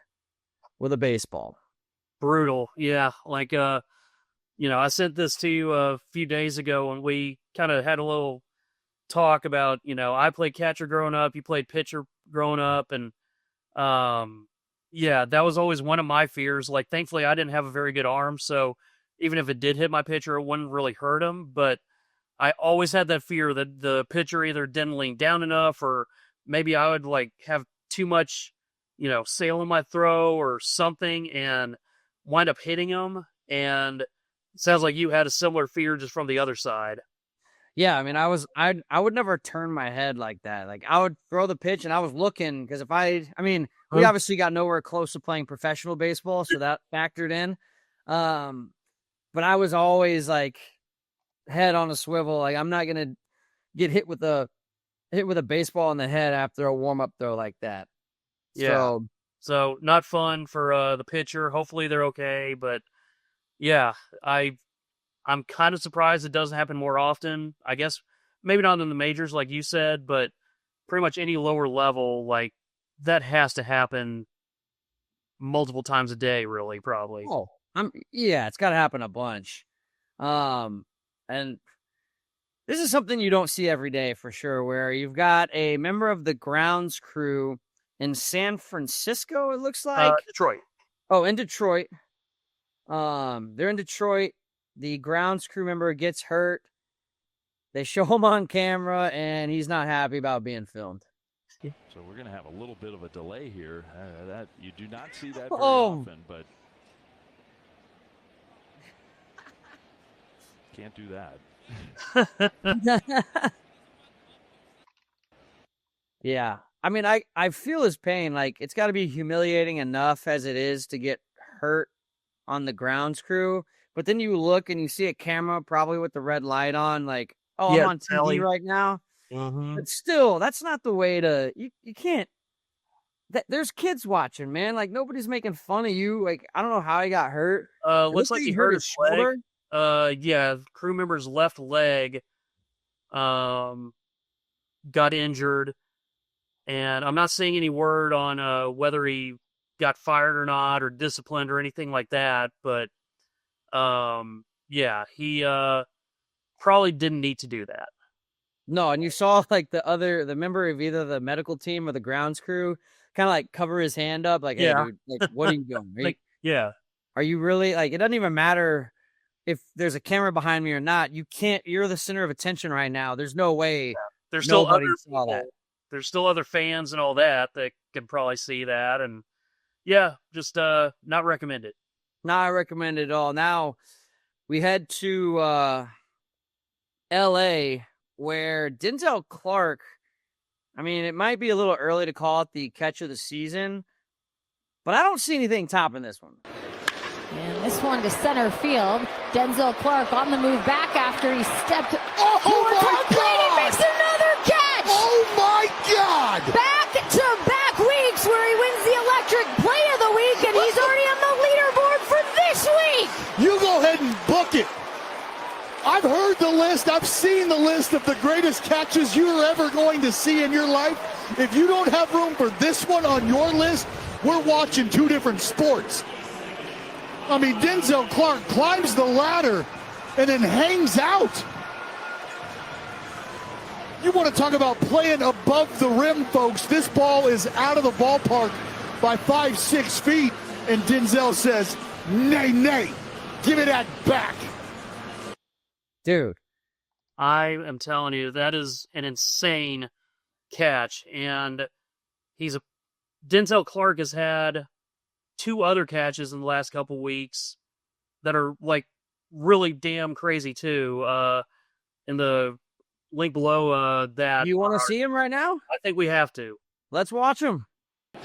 with a baseball. Brutal. Yeah. Like, I sent this to you a few days ago and we kind of had a little talk about, I played catcher growing up, you played pitcher growing up. And, yeah, that was always one of my fears. Like, thankfully I didn't have a very good arm. So even if it did hit my pitcher, it wouldn't really hurt him. But I always had that fear that the pitcher either didn't lean down enough or maybe I would like have too much, sail in my throw or something and wind up hitting him. And it sounds like you had a similar fear just from the other side. Yeah, I mean, I would never turn my head like that. Like I would throw the pitch and I was looking because we obviously got nowhere close to playing professional baseball, so that factored in. But I was always like head on a swivel. Like I'm not gonna get hit with a baseball in the head after a warm up throw like that. Yeah. So not fun for the pitcher. Hopefully they're okay. But yeah, I'm kind of surprised it doesn't happen more often. I guess maybe not in the majors like you said, but pretty much any lower level, like that has to happen multiple times a day, really, probably. Oh, Yeah, it's got to happen a bunch. And this is something you don't see every day for sure, where you've got a member of the grounds crew in San Francisco, it looks like. Detroit. Oh, in Detroit. They're in Detroit. The grounds crew member gets hurt. They show him on camera, and he's not happy about being filmed. So we're going to have a little bit of a delay here. That you do not see that very often, but can't do that. Yeah. I mean, I feel his pain. Like, it's got to be humiliating enough as it is to get hurt on the grounds crew. But then you look and you see a camera probably with the red light on, like, oh, I'm on TV right now. Mm-hmm. But still, that's not the way to, you can't, there's kids watching, man. Like, nobody's making fun of you. Like, I don't know how he got hurt. Looks like he hurt his shoulder. Yeah, crew member's left leg got injured. And I'm not seeing any word on whether he got fired or not, or disciplined or anything like that. But yeah, he probably didn't need to do that. No, and you saw like the member of either the medical team or the grounds crew kind of like cover his hand up, like, hey, dude, like, what are you doing? Are you really, like, it doesn't even matter if there's a camera behind me or not. You're the center of attention right now. There's no way. Yeah. There's still other saw that. There's still other fans and all that can probably see that. And yeah, just not recommended. Not recommended at all. Now we head to L.A., where Denzel Clark, I mean, it might be a little early to call it the catch of the season, but I don't see anything topping this one. And this one to center field. Denzel Clark on the move back after he stepped towards home plate. He makes another catch! Oh my God! Back-to-back weeks where he wins the electric play of the week, and he's already on the leaderboard for this week! You go ahead and book it. I've heard the list. I've seen the list of the greatest catches you're ever going to see in your life. If you don't have room for this one on your list, we're watching two different sports. I mean, Denzel Clark climbs the ladder and then hangs out. You want to talk about playing above the rim, folks. This ball is out of the ballpark by 5-6 feet, and Denzel says, nay, nay, give me that back. Dude, I am telling you, that is an insane catch. And Denzel Clark has had two other catches in the last couple weeks that are like really damn crazy too. In the link below that. You want to see him right now? I think we have to. Let's watch him. A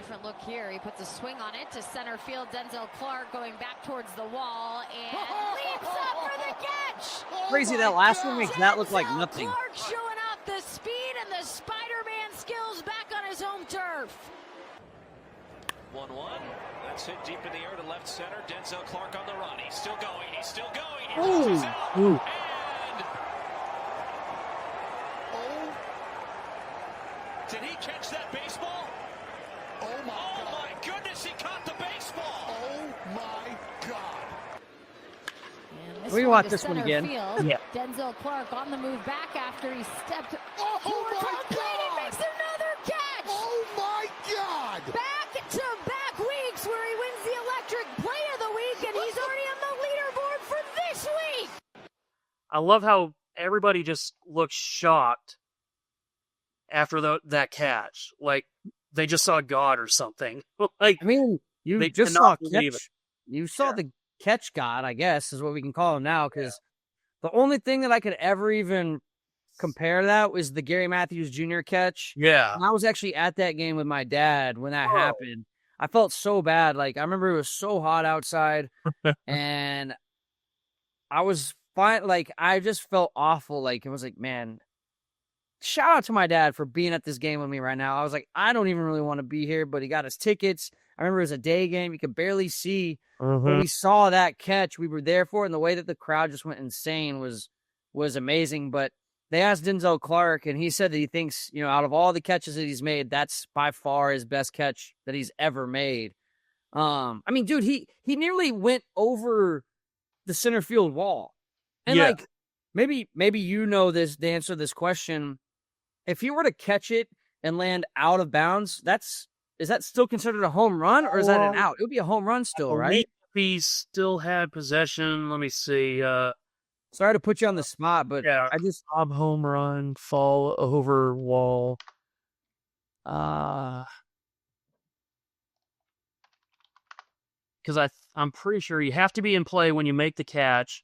different look here. He puts a swing on it to center field. Denzel Clark going back towards the wall and leaps up for the catch. Crazy, that last one makes that look like nothing. Clark showing off the speed and the Spider-Man skills back on his home turf. 1-1. That's hit deep in the air to left center. Denzel Clark on the run. He's still going. He's still going. He reaches out. And did he catch that baseball? Oh my goodness, he caught the baseball. Oh my God. We watch this one again. Yeah. Denzel Clark on the move back after he stepped towards home plate and makes another catch. Oh my God. Back-to-back weeks where he wins the electric play of the week, and he's already on the leaderboard for this week. I love how everybody just looks shocked after that catch. Like they just saw God or something. Like, I mean, you just saw catch. You saw the catch God, I guess, is what we can call him now, because the only thing that I could ever even compare that was the Gary Matthews Jr. catch. Yeah. And I was actually at that game with my dad when that happened. I felt so bad. Like, I remember it was so hot outside, and I was fine. Like, I just felt awful. Like, it was like, man, shout out to my dad for being at this game with me right now. I was like, I don't even really want to be here, but he got his tickets. I remember it was a day game. You could barely see. When we saw that catch, we were there for it, and the way that the crowd just went insane was amazing. But they asked Denzel Clark, and he said that he thinks, out of all the catches that he's made, that's by far his best catch that he's ever made. I mean, dude, he nearly went over the center field wall. And Yeah. like maybe you know the answer to this question. If he were to catch it and land out of bounds, is that still considered a home run or is that an out? It would be a home run still, right? If he still had possession, let me see. Sorry to put you on the spot, but Yeah, I just home run, fall over wall. Because I'm pretty sure you have to be in play when you make the catch.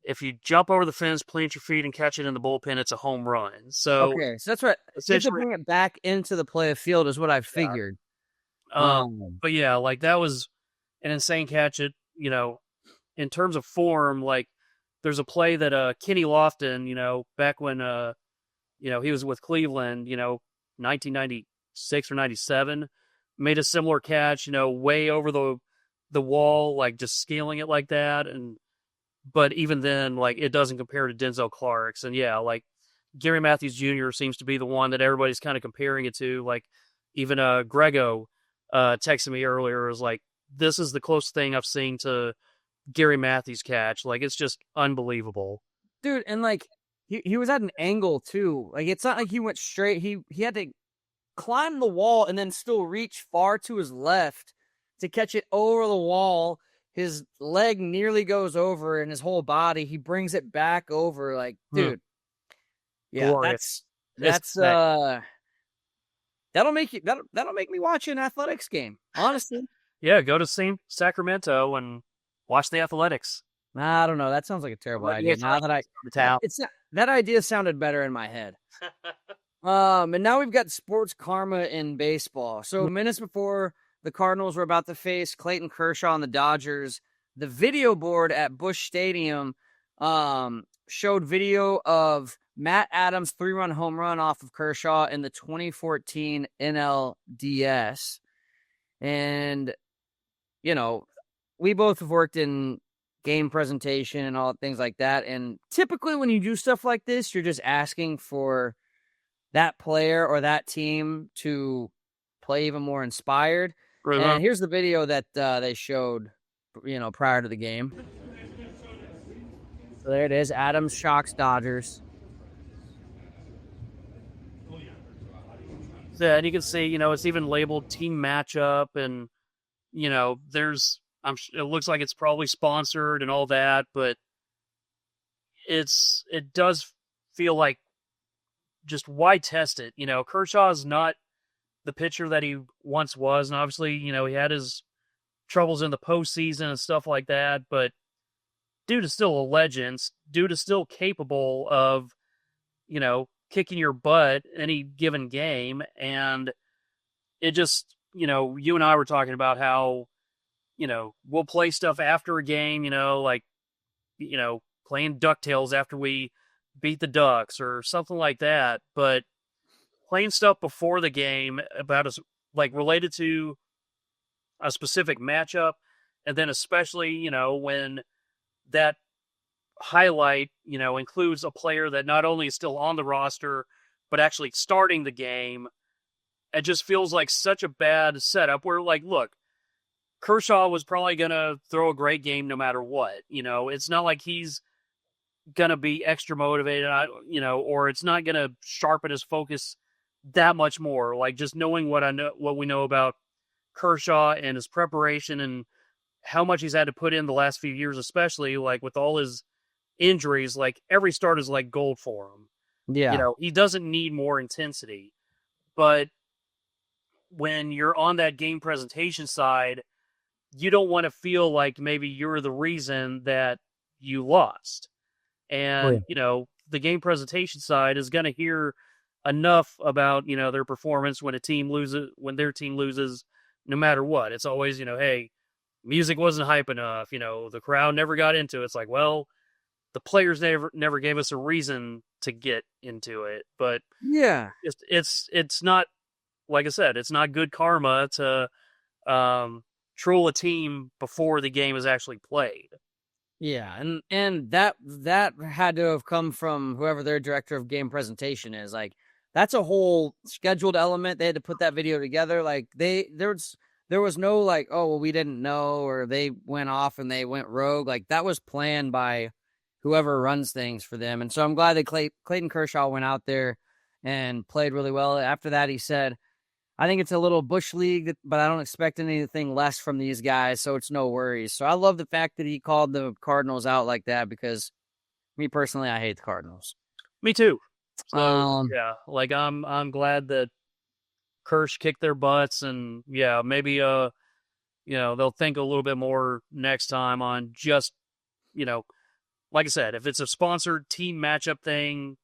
If you jump over the fence, plant your feet, and catch it in the bullpen, it's a home run. So okay, so that's right. You have to bring it back into the play of field is what I figured. But yeah, like that was an insane catch. It, in terms of form, like there's a play that Kenny Lofton, back when he was with Cleveland, 1996 or 97, made a similar catch, way over the wall, like just scaling it like that. But even then, like it doesn't compare to Denzel Clark's. And yeah, like Gary Matthews Jr. seems to be the one that everybody's kind of comparing it to. Like even Grego texted me earlier, was like, this is the closest thing I've seen to Gary Matthews catch. Like it's just unbelievable. Dude, and like he was at an angle too. Like it's not like he went straight. He had to climb the wall and then still reach far to his left to catch it over the wall. His leg nearly goes over and his whole body. He brings it back over. Like, dude. Yeah, Glorious. that's that'll make me watch an athletics game, honestly. Yeah, go to Sacramento and watch the Athletics. I don't know. That sounds like a terrible idea. Now that that idea sounded better in my head. And now we've got sports karma in baseball. So minutes before the Cardinals were about to face Clayton Kershaw and the Dodgers, the video board at Busch Stadium showed video of Matt Adams' 3-run home run off of Kershaw in the 2014 NLDS. And, we both have worked in game presentation and all things like that. And typically when you do stuff like this, you're just asking for that player or that team to play even more inspired. Right. And here's the video that they showed, prior to the game. So there it is. Adams shocks Dodgers. Yeah, and you can see, it's even labeled team matchup, and it looks like it's probably sponsored and all that, but it does feel like just why test it? Kershaw is not the pitcher that he once was, and obviously, he had his troubles in the postseason and stuff like that, but dude is still a legend. Dude is still capable of, kicking your butt any given game. And it just, you and I were talking about how, we'll play stuff after a game, playing DuckTales after we beat the Ducks or something like that. But playing stuff before the game about related to a specific matchup, and then especially, when that highlight, includes a player that not only is still on the roster, but actually starting the game. It just feels like such a bad setup where, look, Kershaw was probably going to throw a great game no matter what. It's not like he's going to be extra motivated, or it's not going to sharpen his focus that much more. Like just knowing what we know about Kershaw and his preparation and how much he's had to put in the last few years, especially with all his injuries, every start is like gold for him. Yeah. He doesn't need more intensity. But when you're on that game presentation side, you don't want to feel like maybe you're the reason that you lost. And, the game presentation side is going to hear enough about, their performance when their team loses, no matter what. It's always, hey, music wasn't hype enough. The crowd never got into it. It's like, well, the players never gave us a reason to get into it. But yeah, it's not, like I said, it's not good karma to troll a team before the game is actually played. Yeah, and that had to have come from whoever their director of game presentation is. Like, that's a whole scheduled element. They had to put that video together. Like, there's there was no like, oh, well, we didn't know, or they went off and they went rogue. Like that was planned by whoever runs things for them. And so I'm glad that Clayton Kershaw went out there and played really well. After that, he said, I think it's a little bush league, but I don't expect anything less from these guys, so it's no worries. So I love the fact that he called the Cardinals out like that, because me personally, I hate the Cardinals. Me too. So yeah, like I'm glad that Kirsch kicked their butts, and yeah, maybe you know, they'll think a little bit more next time on just, you know, like I said, if it's a sponsored team matchup thing,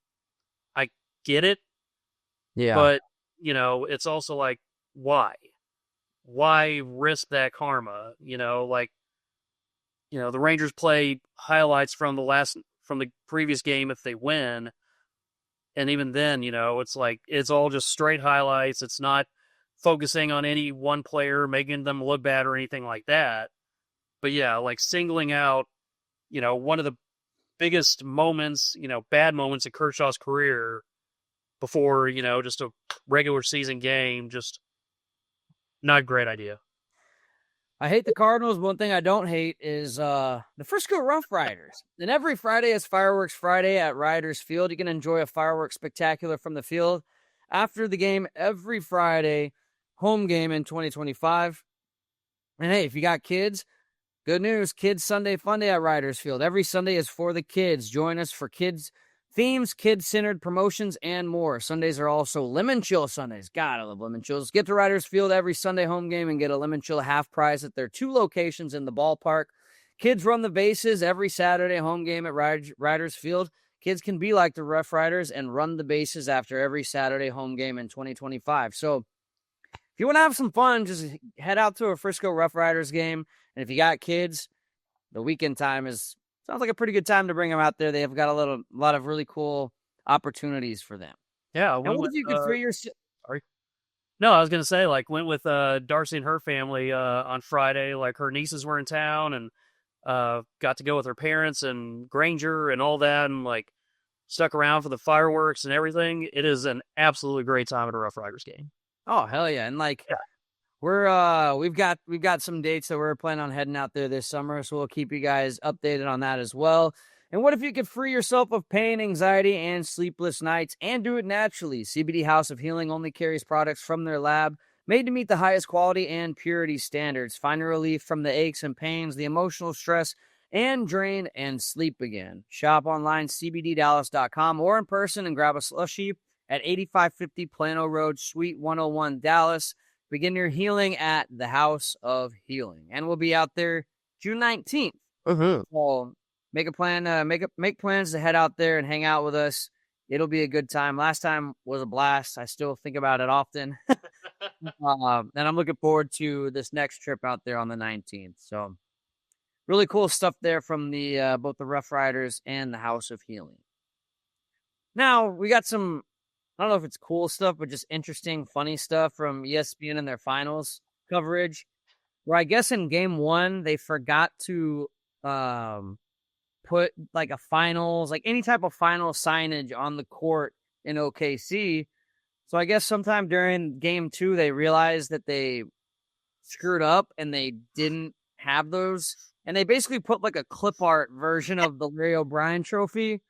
I get it. Yeah. But, you know, it's also like, why? Why risk that karma? You know, like, you know, the Rangers play highlights from the previous game if they win. And even then, you know, it's like, it's all just straight highlights. It's not focusing on any one player, making them look bad or anything like that. But yeah, like singling out, you know, one of the biggest moments, you know, bad moments in Kershaw's career before, you know, just a regular season game, just not a great idea. I hate the Cardinals. One thing I don't hate is the Frisco Rough Riders. And every Friday is Fireworks Friday at Riders Field. You can enjoy a fireworks spectacular from the field after the game every Friday, home game in 2025. And hey, if you got kids, good news, Kids Sunday Fun Day at Riders Field. Every Sunday is for the kids. Join us for kids themes, kid-centered promotions, and more. Sundays are also Lemon Chill Sundays. God, I love Lemon Chills. Get to Riders Field every Sunday home game and get a Lemon Chill half price at their 2 locations in the ballpark. Kids run the bases every Saturday home game at Riders Field. Kids can be like the Rough Riders and run the bases after every Saturday home game in 2025. So if you want to have some fun, just head out to a Frisco Rough Riders game. And if you got kids, the weekend time sounds like a pretty good time to bring them out there. They have got a lot of really cool opportunities for them. Yeah. And what if you could free your... Sorry. No, I was going to say, like, went with Darcy and her family on Friday. Like, her nieces were in town, and got to go with her parents and Granger and all that, and, like, stuck around for the fireworks and everything. It is an absolutely great time at a Rough Riders game. Oh, hell yeah. And, like... Yeah. We've got some dates that we're planning on heading out there this summer, so we'll keep you guys updated on that as well. And what if you could free yourself of pain, anxiety, and sleepless nights, and do it naturally? CBD House of Healing only carries products from their lab, made to meet the highest quality and purity standards. Find a relief from the aches and pains, the emotional stress, and drain, and sleep again. Shop online, cbddallas.com, or in person and grab a slushie at 8550 Plano Road, Suite 101, Dallas. Begin your healing at the House of Healing, and we'll be out there June 19th. So make a plan, make plans to head out there and hang out with us. It'll be a good time. Last time was a blast. I still think about it often, and I'm looking forward to this next trip out there on the 19th. So really cool stuff there from the both the Rough Riders and the House of Healing. Now we got some, I don't know if it's cool stuff, but just interesting, funny stuff from ESPN and their finals coverage, where I guess in game 1, they forgot to put like a finals, like any type of final signage on the court in OKC. So I guess sometime during game 2, they realized that they screwed up and they didn't have those. And they basically put like a clip art version of the Larry O'Brien trophy.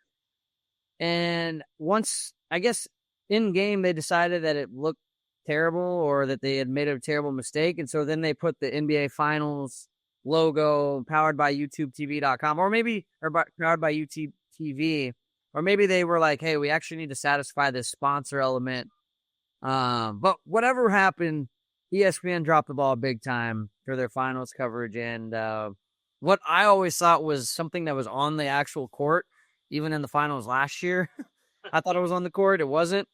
And once, I guess, in game, they decided that it looked terrible or that they had made a terrible mistake. And so then they put the NBA Finals logo powered by YouTubeTV.com powered by YouTube TV. Or maybe they were like, hey, we actually need to satisfy this sponsor element. But whatever happened, ESPN dropped the ball big time for their finals coverage. And what I always thought was something that was on the actual court, even in the finals last year. I thought it was on the court. It wasn't.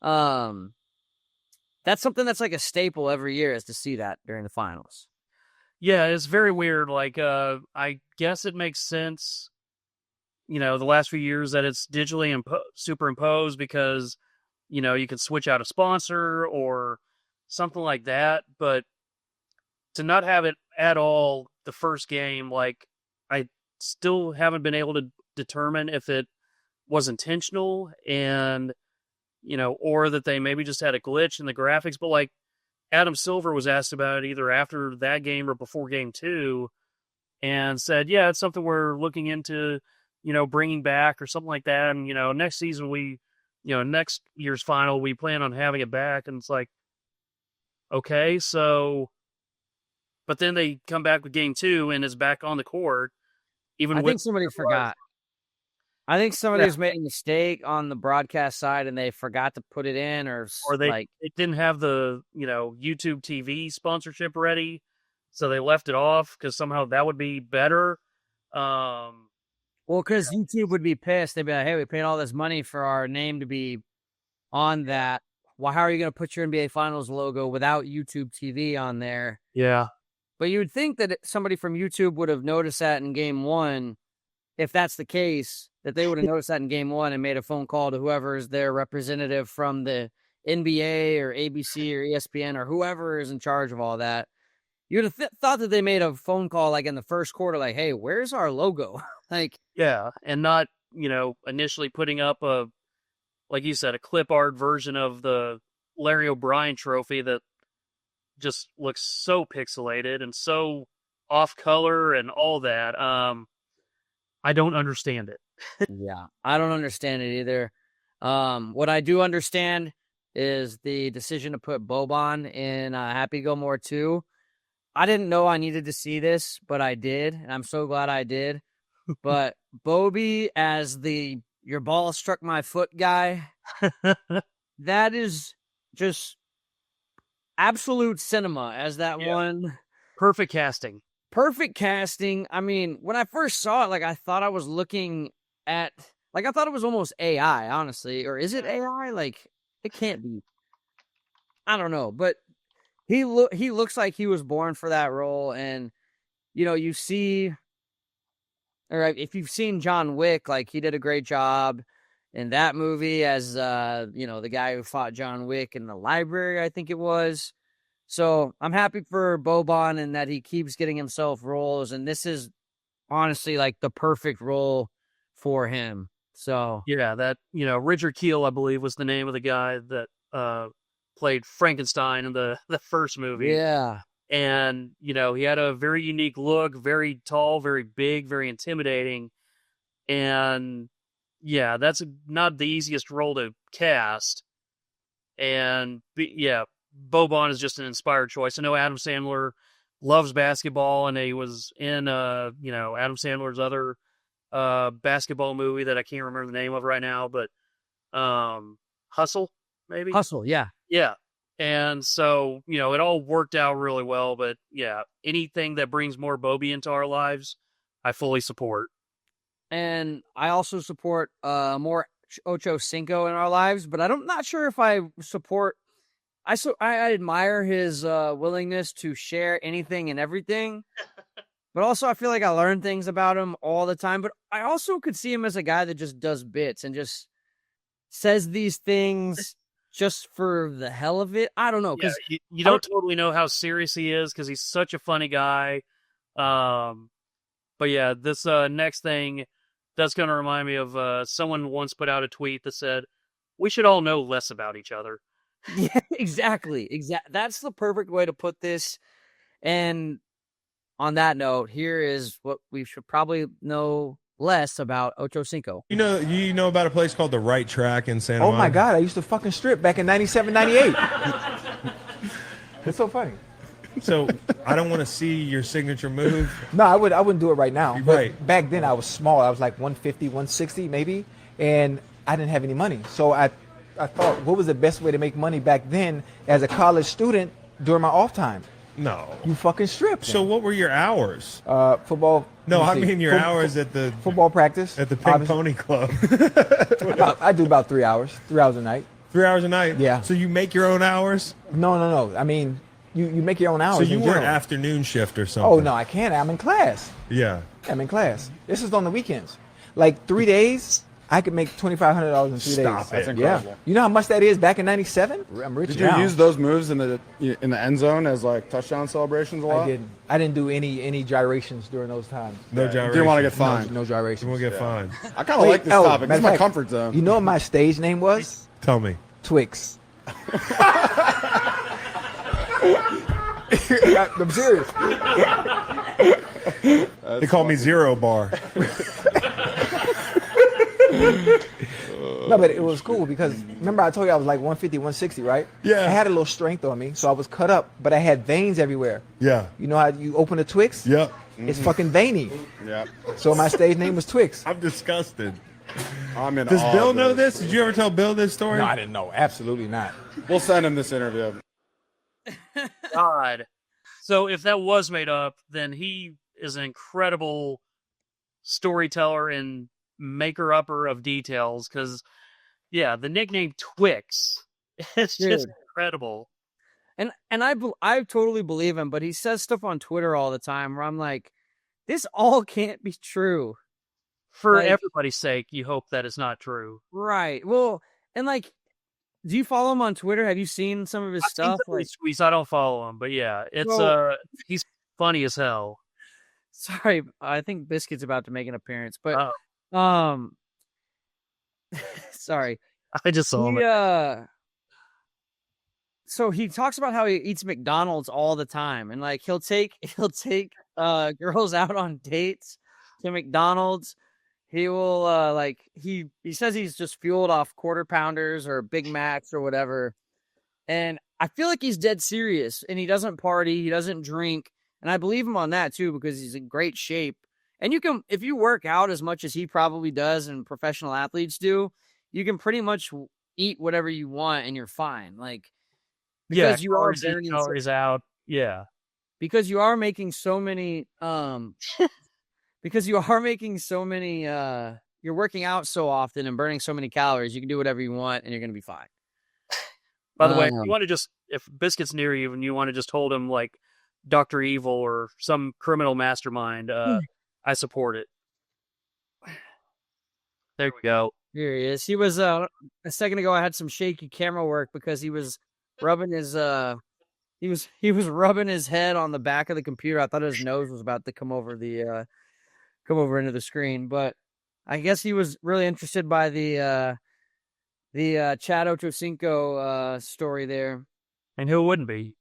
That's something that's like a staple every year, is to see that during the finals. Yeah, it's very weird. Like, I guess it makes sense, you know, the last few years that it's digitally superimposed because, you know, you can switch out a sponsor or something like that. But to not have it at all the first game, like, I still haven't been able to determine if it was intentional and, you know, or that they maybe just had a glitch in the graphics. But like, Adam Silver was asked about it either after that game or before game 2 and said, yeah, it's something we're looking into, bringing back or something like that. And, next season next year's final, we plan on having it back. And it's like, okay, so, but then they come back with game 2 and it's back on the court. I think somebody forgot. I think somebody's made a mistake on the broadcast side and they forgot to put it in, or it didn't have the, YouTube TV sponsorship ready. So they left it off because somehow that would be better. Well, because YouTube would be pissed. They'd be like, hey, we paid all this money for our name to be on that. Well, how are you going to put your NBA Finals logo without YouTube TV on there? Yeah. But you would think that somebody from YouTube would have noticed that in game 1. If that's the case, that they would have noticed that in game 1 and made a phone call to whoever is their representative from the NBA or ABC or ESPN or whoever is in charge of all that. You'd have thought that they made a phone call like in the first quarter, like, hey, where's our logo? Yeah, and not, initially putting up like you said, a clip art version of the Larry O'Brien trophy that just looks so pixelated and so off color and all that. I don't understand it. Yeah, I don't understand it either. What I do understand is the decision to put Boban in Happy Gilmore 2. I didn't know I needed to see this, but I did, and I'm so glad I did. But Bobby as the your ball struck my foot guy, that is just absolute cinema as that one. Perfect casting. Perfect casting. I mean, when I first saw it, I thought I was looking at, I thought it was almost AI, honestly. Or is it AI? It can't be. I don't know. But he looks like he was born for that role. And, you see, or if you've seen John Wick, he did a great job in that movie as, the guy who fought John Wick in the library, I think it was. So I'm happy for Boban and that he keeps getting himself roles. And this is honestly the perfect role for him. So yeah, that, Richard Kiel, I believe, was the name of the guy that played Frankenstein in the first movie. Yeah. And, he had a very unique look, very tall, very big, very intimidating. And yeah, that's not the easiest role to cast. And yeah, Boban is just an inspired choice. I know Adam Sandler loves basketball, and he was in, Adam Sandler's other basketball movie that I can't remember the name of right now, but Hustle, maybe? Hustle, yeah. Yeah. And so, it all worked out really well. But yeah, anything that brings more Bobby into our lives, I fully support. And I also support more Ocho Cinco in our lives, but I'm not sure if I support. I admire his willingness to share anything and everything, but also I feel like I learn things about him all the time. But I also could see him as a guy that just does bits and just says these things just for the hell of it. I don't know. Because you don't totally know how serious he is because he's such a funny guy. But yeah, this next thing, that's going to remind me of someone once put out a tweet that said, we should all know less about each other. Yeah, exactly. That's the perfect way to put this. And on that note, here is what we should probably know less about Ocho Cinco. You know about a place called the Right Track in Santa Monica? Oh my God, I used to fucking strip back in 97, 98. It's so funny. So I don't want to see your signature move. No, I wouldn't do it right now. Right. But back then I was small. I was like 150, 160 maybe, and I didn't have any money. So I thought, what was the best way to make money back then as a college student during my off time? No. You fucking strip. So what were your hours? Football. No, I mean your hours at the football practice. At the Pink Pony Club. I do about 3 hours. 3 hours a night. 3 hours a night? Yeah. So you make your own hours? No. I mean, you make your own hours. So you in weren't general. afternoon shift or something? Oh, no, I can't. I'm in class. Yeah. I'm in class. This is on the weekends. Like 3 days, I could make $2,500 in 3 days. Stop it. That's incredible. Yeah. You know how much that is back in 97? I'm rich Did now. you use those moves in the end zone as touchdown celebrations a lot? I didn't do any gyrations during those times. No gyrations. Didn't want to get fined. No gyrations. You won't get fined. I kind of like this topic. This is my comfort zone. You know what my stage name was? Tell me. Twix. I'm serious. They call me Zero Bar. No, but it was cool because remember I told you I was like 150, 160, right? Yeah. I had a little strength on me, so I was cut up, but I had veins everywhere. Yeah. You know how you open a Twix? Yep. It's fucking veiny. Yeah. So my stage name was Twix. I'm disgusted. I'm in Does awe Bill of know this? Did you ever tell Bill this story? No, I didn't know. Absolutely not. We'll send him this interview. God. So if that was made up, then he is an incredible storyteller and maker-upper of details. Because, yeah, the nickname Twix is just incredible. And I totally believe him, but he says stuff on Twitter all the time where I'm like, this all can't be true. For Like, everybody's sake, you hope that it's not true. right. Well, and like, do you follow him on Twitter? Have you seen some of his stuff? Like, Squeeze, I don't follow him, but yeah, it's he's funny as hell. Sorry, I think Biscuit's about to make an appearance, but sorry. I just saw him. So he talks about how he eats McDonald's all the time, and like he'll take girls out on dates to McDonald's. He will he says he's just fueled off quarter pounders or Big Macs or whatever. And I feel like he's dead serious, and he doesn't party, he doesn't drink, and I believe him on that too because he's in great shape. And you can, if you work out as much as he probably does and professional athletes do, you can pretty much eat whatever you want and you're fine. Like, because you are burning calories out. Yeah. Because you are making so many because you are making so many you're working out so often and burning so many calories, you can do whatever you want and you're going to be fine. By the way, if you want to if Biscuit's near you and you want to just hold him like Dr. Evil or some criminal mastermind, I support it. There we go. Here he is. He was a second ago I had some shaky camera work because he was rubbing his he was rubbing his head on the back of the computer. I thought his nose was about to come over into the screen, but I guess he was really interested by the Chad Ochocinco story there. And who wouldn't be?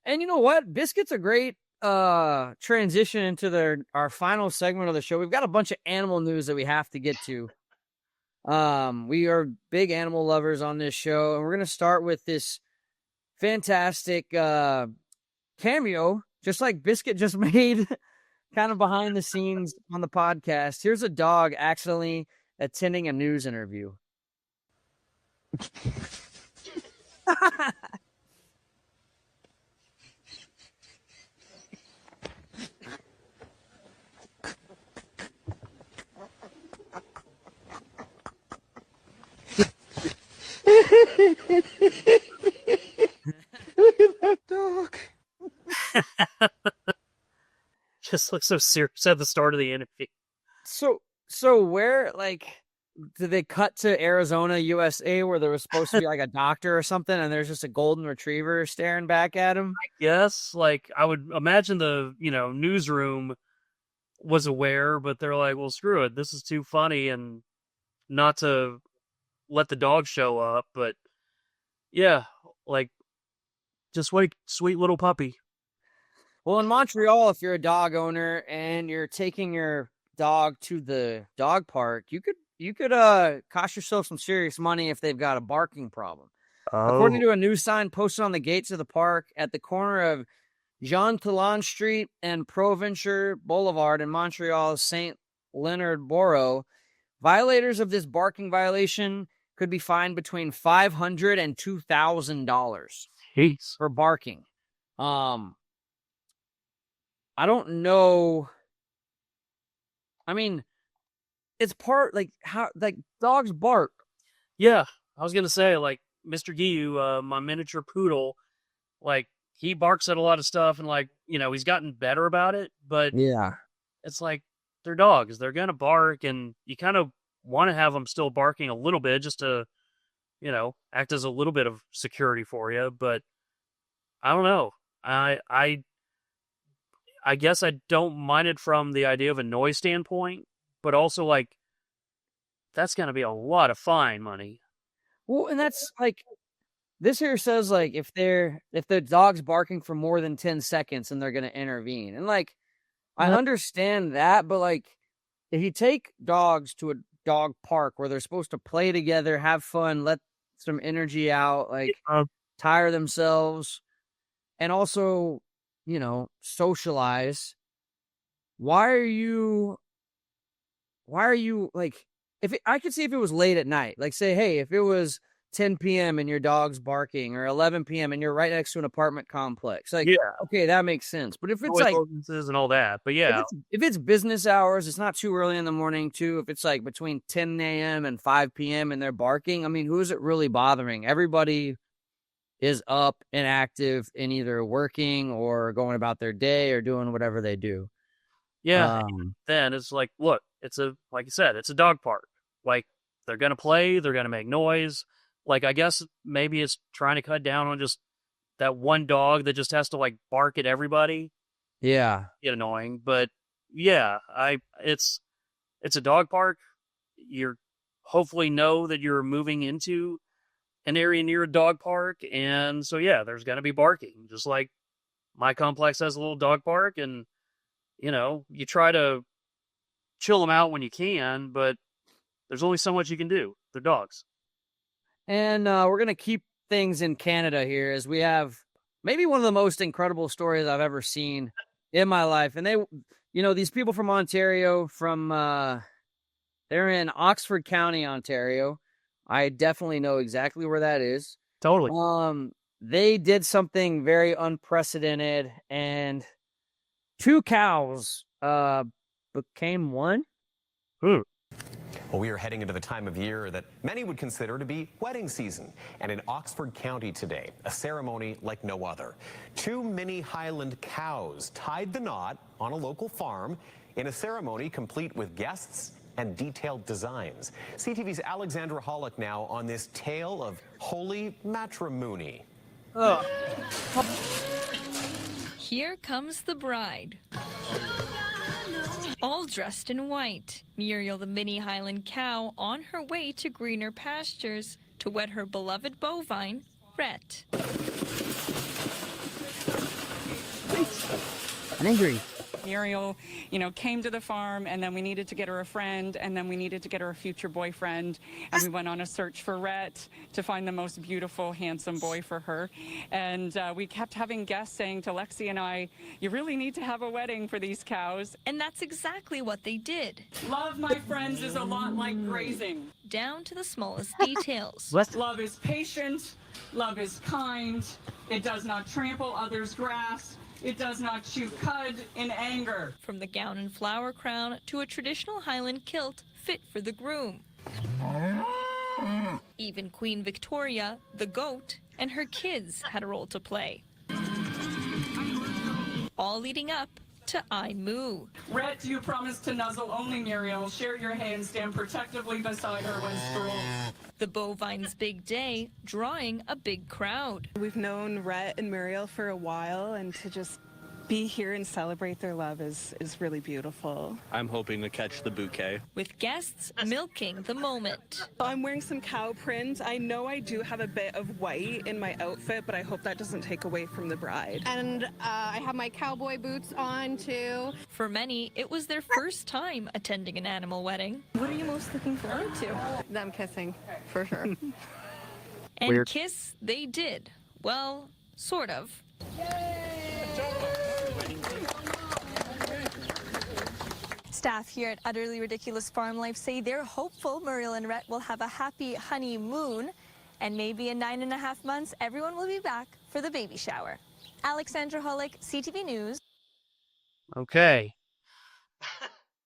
And you know what? Biscuit's a great transition into our final segment of the show. We've got a bunch of animal news that we have to get to. We are big animal lovers on this show, and we're going to start with this fantastic cameo, just like Biscuit just made, kind of behind the scenes on the podcast. Here's a dog accidentally attending a news interview. Look at that dog. Just looks so serious at the start of the interview. So where, like, did they cut to Arizona, USA, where there was supposed to be like a doctor or something, and there's just a golden retriever staring back at him? I guess, like, I would imagine the, newsroom was aware, but they're like, well, screw it. This is too funny and not to let the dog show up. But yeah, like, just wait, sweet little puppy. Well, in Montreal, if you're a dog owner and you're taking your dog to the dog park, you could cost yourself some serious money if they've got a barking problem. According to a news sign posted on the gates of the park at the corner of Jean Talon Street and Provencher Boulevard in Montreal's St. Leonard Borough, violators of this barking violation could be fined between $500 and $2,000 for barking. I don't know. I mean, it's part like how like dogs bark. Yeah, I was gonna say like Mr. Giyu, my miniature poodle, like he barks at a lot of stuff, and like he's gotten better about it. But yeah, it's like they're dogs; they're gonna bark, and you kind of want to have them still barking a little bit just to, act as a little bit of security for you. But I don't know. I guess I don't mind it from the idea of a noise standpoint, but also like that's going to be a lot of fine money. Well, and that's like This here says like if the dog's barking for more than 10 seconds and they're going to intervene. And like I understand that, but like if you take dogs to a dog park where they're supposed to play together, have fun, let some energy out, like tire themselves, and also, socialize. Why are you like, I could see if it was late at night, like say, hey, if it was 10 p.m. and your dog's barking, or 11 p.m. and you're right next to an apartment complex, like, okay, that makes sense. But if it's like and all that, but yeah, if it's business hours, it's not too early in the morning too. If it's like between 10 a.m. and 5 p.m. and they're barking, I mean, who is it really bothering? Everybody is up and active and either working or going about their day or doing whatever they do. Yeah. Then it's like, look, like you said, it's a dog park. Like, they're going to play, they're going to make noise. Like, I guess maybe it's trying to cut down on just that one dog that just has to like bark at everybody. Yeah. Get annoying. But yeah, it's a dog park. You're hopefully know that you're moving into an area near a dog park. And so, yeah, there's going to be barking. Just like my complex has a little dog park, and, you try to chill them out when you can, but there's only so much you can do. They're dogs. And we're going to keep things in Canada here, as we have maybe one of the most incredible stories I've ever seen in my life. And they, these people from Ontario, they're in Oxford County, Ontario. I definitely know exactly where that is. Totally. They did something very unprecedented, and 2 cows became one. Well, we are heading into the time of year that many would consider to be wedding season. And in Oxford County today, a ceremony like no other. 2 mini Highland cows tied the knot on a local farm in a ceremony complete with guests and detailed designs. CTV's Alexandra Hollick now on this tale of holy matrimony. Here comes the bride. All dressed in white, Muriel the mini Highland cow on her way to greener pastures to wed her beloved bovine, Rhett. I'm angry. Muriel, came to the farm, and then we needed to get her a friend, and then we needed to get her a future boyfriend, and we went on a search for Rhett to find the most beautiful, handsome boy for her. And we kept having guests saying to Lexi and I, you really need to have a wedding for these cows. And that's exactly what they did. Love, my friends, is a lot like grazing. Down to the smallest details. Love is patient. Love is kind. It does not trample others' grass. It does not chew cud in anger. From the gown and flower crown to a traditional Highland kilt fit for the groom. Even Queen Victoria, the goat, and her kids had a role to play. All leading up to I Moo. Rhett, you promise to nuzzle only Muriel. Share your hay and stand protectively beside her when strolled. The bovine's big day, drawing a big crowd. We've known Rhett and Muriel for a while, and to just be here and celebrate their love is really beautiful. I'm hoping to catch the bouquet. With guests milking the moment. I'm wearing some cow print. I know I do have a bit of white in my outfit, but I hope that doesn't take away from the bride. And I have my cowboy boots on too. For many, it was their first time attending an animal wedding. What are you most looking forward to? Them kissing, for sure. And Weird. kiss they did. Well, sort of. Staff here at Utterly Ridiculous Farm Life say they're hopeful Muriel and Rhett will have a happy honeymoon, and maybe in 9.5 months, everyone will be back for the baby shower. Alexandra Hollick, CTV News. Okay.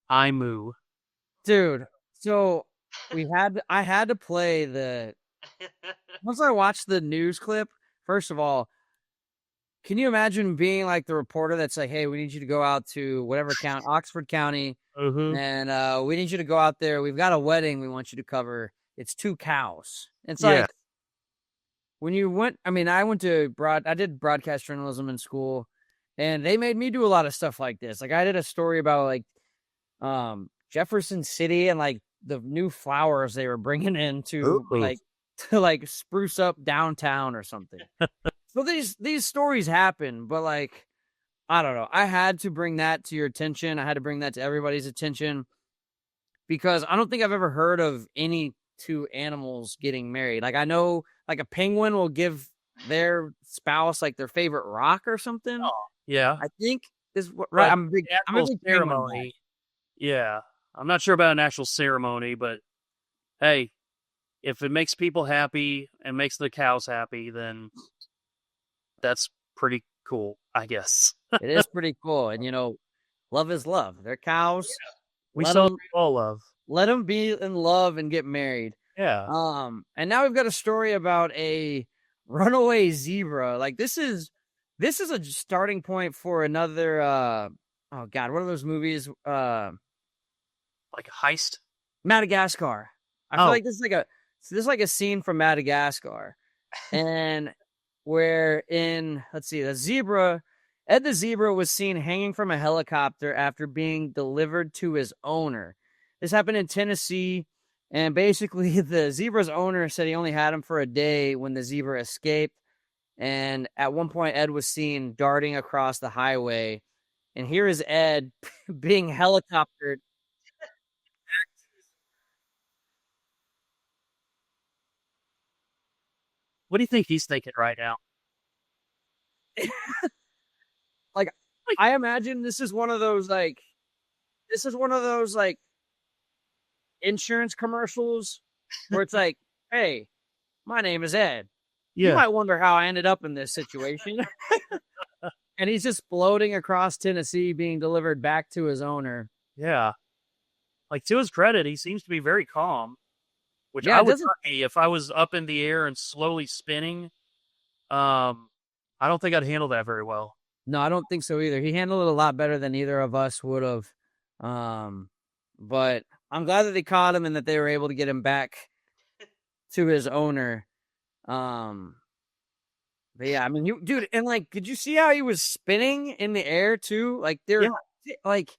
I Moo. Dude, so I had to play once I watched the news clip, first of all, can you imagine being like the reporter that's like, hey, we need you to go out to whatever county, Oxford County, and we need you to go out there. We've got a wedding we want you to cover. It's 2 cows. It's like, when you went, I did broadcast journalism in school, and they made me do a lot of stuff like this. Like, I did a story about like Jefferson City and like the new flowers they were bringing in to like to like spruce up downtown or something. So these stories happen, but like, I don't know. I had to bring that to your attention. I had to bring that to everybody's attention because I don't think I've ever heard of any two animals getting married. Like I know like a penguin will give their spouse like their favorite rock or something. Oh, yeah. I think is what right. But I'm a big penguin ceremony. Yeah. I'm not sure about an actual ceremony, but hey, if it makes people happy and makes the cows happy, then that's pretty cool, I guess. It is pretty cool. And, you know, love is love. They're cows. Yeah. We celebrate all love. Let them be in love and get married. Yeah. And now we've got a story about a runaway zebra. Like this is a starting point for another, oh God, what are those movies? Like a heist? Madagascar. I feel like this is like a scene from Madagascar. And where let's see, Ed the zebra was seen hanging from a helicopter after being delivered to his owner. This happened in Tennessee, and basically the zebra's owner said he only had him for a day when the zebra escaped. And at one point, Ed was seen darting across the highway. And here is Ed being helicoptered. What do you think he's thinking right now? Like, I imagine this is one of those insurance commercials where it's like, hey, my name is Ed. Yeah. You might wonder how I ended up in this situation. And he's just floating across Tennessee being delivered back to his owner. Yeah. Like, to his credit, he seems to be very calm. Which I would be if I was up in the air and slowly spinning. I don't think I'd handle that very well. No, I don't think so either. He handled it a lot better than either of us would have. But I'm glad that they caught him and that they were able to get him back to his owner. But yeah, I mean, dude, and like, did you see how he was spinning in the air too? Like, like,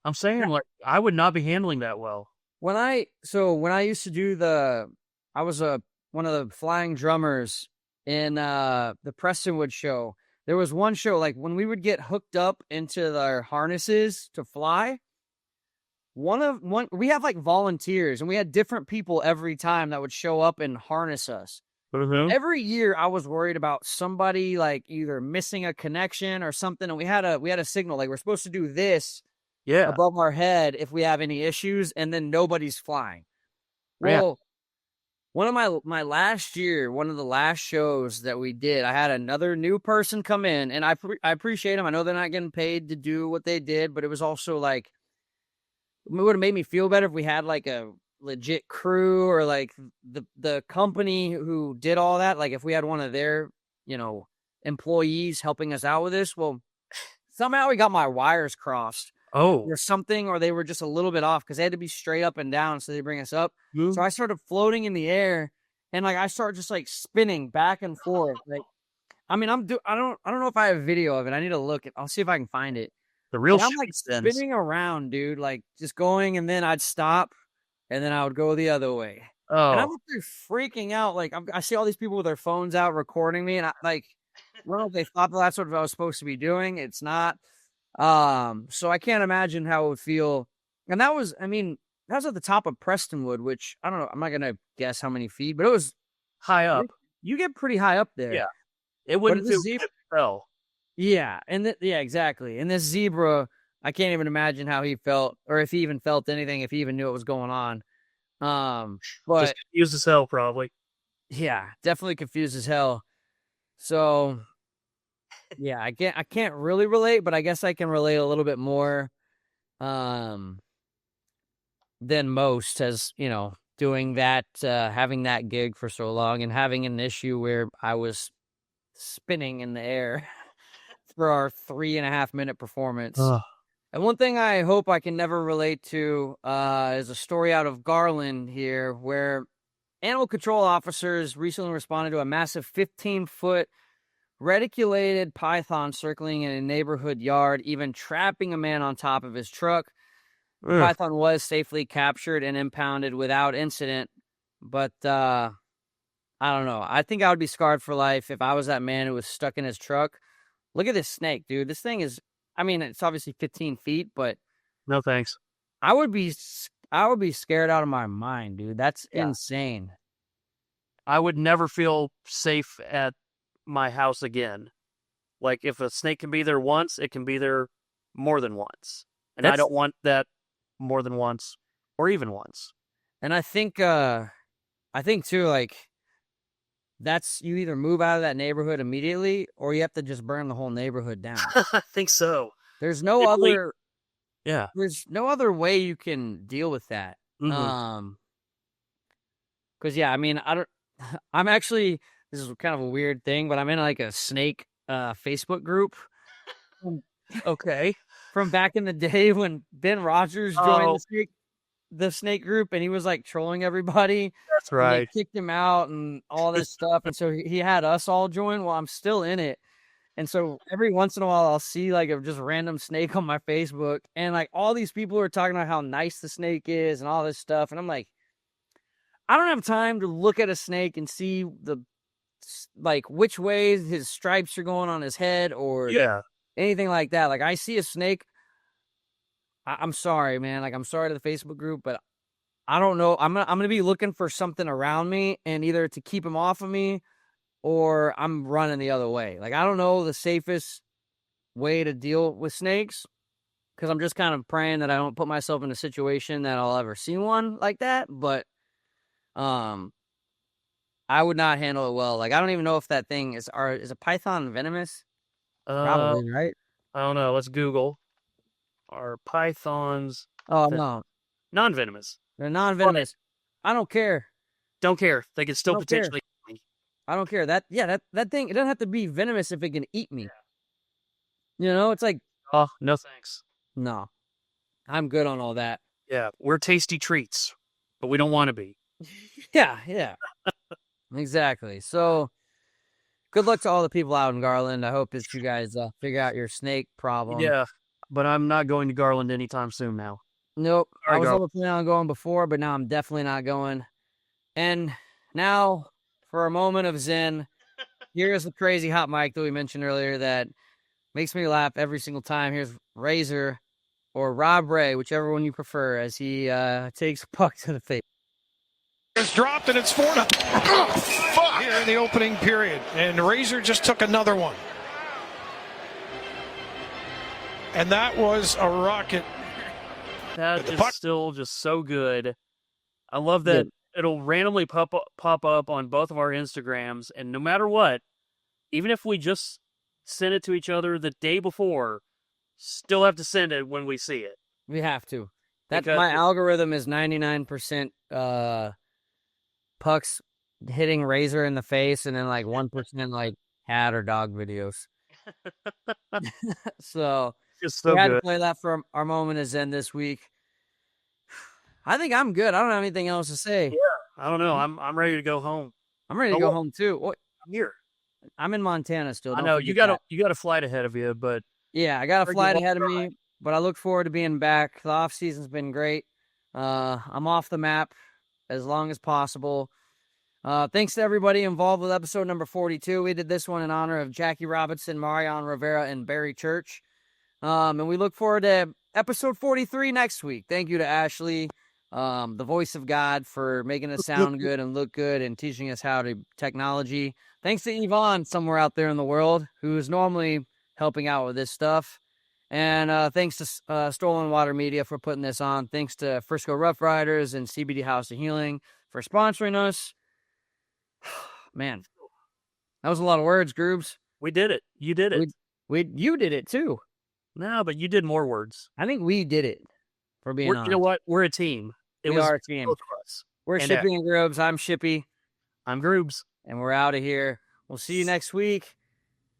I'm saying, like, I would not be handling that well. When I used to do I was one of the flying drummers in the Prestonwood show. There was one show, like when we would get hooked up into our harnesses to fly, we have like volunteers and we had different people every time that would show up and harness us. Mm-hmm. Every year I was worried about somebody like either missing a connection or something. And we had a signal, like we're supposed to do this above our head if we have any issues, and then nobody's flying. Well, one of my last year, one of the last shows that we did, I had another new person come in, and I appreciate them. I know they're not getting paid to do what they did, but it was also like, it would have made me feel better if we had like a legit crew or like the company who did all that. Like if we had one of their, employees helping us out with this. Well, somehow we got my wires crossed. Or something, or they were just a little bit off because they had to be straight up and down, so they bring us up. Mm-hmm. So I started floating in the air, and like I started just like spinning back and forth. Like, I mean, I don't know if I have video of it. I need to look. I'll see if I can find it. The real. I'm like spinning around, dude. Like just going, and then I'd stop, and then I would go the other way. Oh, and I'm freaking out. Like I see all these people with their phones out recording me, and I like, well, they thought that's what I was supposed to be doing. It's not. So I can't imagine how it would feel. And that was at the top of Prestonwood, which I don't know. I'm not going to guess how many feet, but it was high up. You get pretty high up there. Yeah. It wouldn't feel good if it fell. Yeah. And exactly. And this zebra, I can't even imagine how he felt, or if he even felt anything, if he even knew what was going on. But just confused as hell, probably. Yeah, definitely confused as hell. So yeah, I can't really relate, but I guess I can relate a little bit more than most, as doing that, having that gig for so long and having an issue where I was spinning in the air for our 3.5 minute performance. And one thing I hope I can never relate to is a story out of Garland here, where animal control officers recently responded to a massive 15-foot reticulated python circling in a neighborhood yard, even trapping a man on top of his truck. The python was safely captured and impounded without incident, but I don't know. I think I would be scarred for life if I was that man who was stuck in his truck. Look at this snake, dude. This thing is, I mean, it's obviously 15 feet, but No thanks. I would be scared out of my mind, dude. That's insane. I would never feel safe at my house again. Like, if a snake can be there once, it can be there more than once. And I don't want that more than once or even once. And I think too, like, that's, you either move out of that neighborhood immediately or you have to just burn the whole neighborhood down. I think so. There's no other Yeah. There's no other way you can deal with that. Mhm. Cause yeah, I mean, I'm actually, this is kind of a weird thing, but I'm in like a snake Facebook group. Okay. From back in the day when Ben Rogers joined the snake group, and he was like trolling everybody. That's right. And they kicked him out and all this stuff. And so he had us all join. Well, I'm still in it. And so every once in a while, I'll see like a just random snake on my Facebook. And like all these people are talking about how nice the snake is and all this stuff. And I'm like, I don't have time to look at a snake and see like which way his stripes are going on his head or anything like that. Like I see a snake. I'm sorry, man. Like I'm sorry to the Facebook group, but I don't know. I'm gonna be looking for something around me, and either to keep him off of me, or I'm running the other way. Like I don't know the safest way to deal with snakes, because I'm just kind of praying that I don't put myself in a situation that I'll ever see one like that. But I would not handle it well. Like I don't even know if that thing is a python venomous? Probably, right? I don't know. Let's Google. Are pythons no, non-venomous? They're non-venomous. I don't care. Don't care. They can still potentially eat me. I don't care. That thing, it doesn't have to be venomous if it can eat me. You know, it's like, oh, no thanks. No. I'm good on all that. Yeah, we're tasty treats, but we don't want to be. Yeah. Exactly. So good luck to all the people out in Garland. I hope that you guys figure out your snake problem. Yeah, but I'm not going to Garland anytime soon now. Nope. Sorry, I was Garland. planning on going before, but now I'm definitely not going. And now, for a moment of zen, here's the crazy hot mic that we mentioned earlier that makes me laugh every single time. Here's Razor or Rob Ray, whichever one you prefer, as he takes a puck to the face. It's dropped and it's 4-0 here in the opening period. And Razor just took another one. And that was a rocket. That is still just so good. I love that it'll randomly pop up on both of our Instagrams, and no matter what, even if we just send it to each other the day before, still have to send it when we see it. We have to. My algorithm is 99% pucks hitting Razor in the face, and then like 1% like cat or dog videos. So it's so we had good. to play that for our moment of zen this week. I think I'm good. I don't have anything else to say. Yeah, I don't know. I'm ready to go home. I'm ready to go home too. I'm here. I'm in Montana still. I know you got a flight ahead of you, but yeah, I got a flight ahead of me. But I look forward to being back. The off season's been great. I'm off the map as long as possible. Thanks to everybody involved with episode number 42. We did this one in honor of Jackie Robinson, Marion Rivera, and Barry Church. And we look forward to episode 43 next week. Thank you to Ashley, the voice of God, for making us sound good and look good and teaching us how to technology. Thanks to Yvonne somewhere out there in the world who is normally helping out with this stuff. And thanks to Stolen Water Media for putting this on. Thanks to Frisco Rough Riders and CBD House of Healing for sponsoring us. Man, that was a lot of words, Grubes. We did it. You did it. You did it too. No, but you did more words. I think we did it. For being honest, you know what? We're a team. We are a team. Both of us. We're Shippy and Grubes. I'm Shippy. I'm Grubes. And we're out of here. We'll see you next week.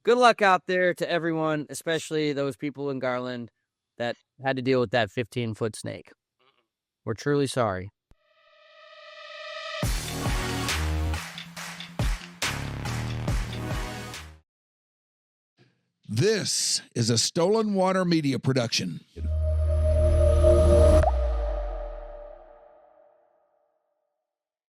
Good luck out there to everyone, especially those people in Garland that had to deal with that 15-foot snake. We're truly sorry. This is a Stolen Water Media production.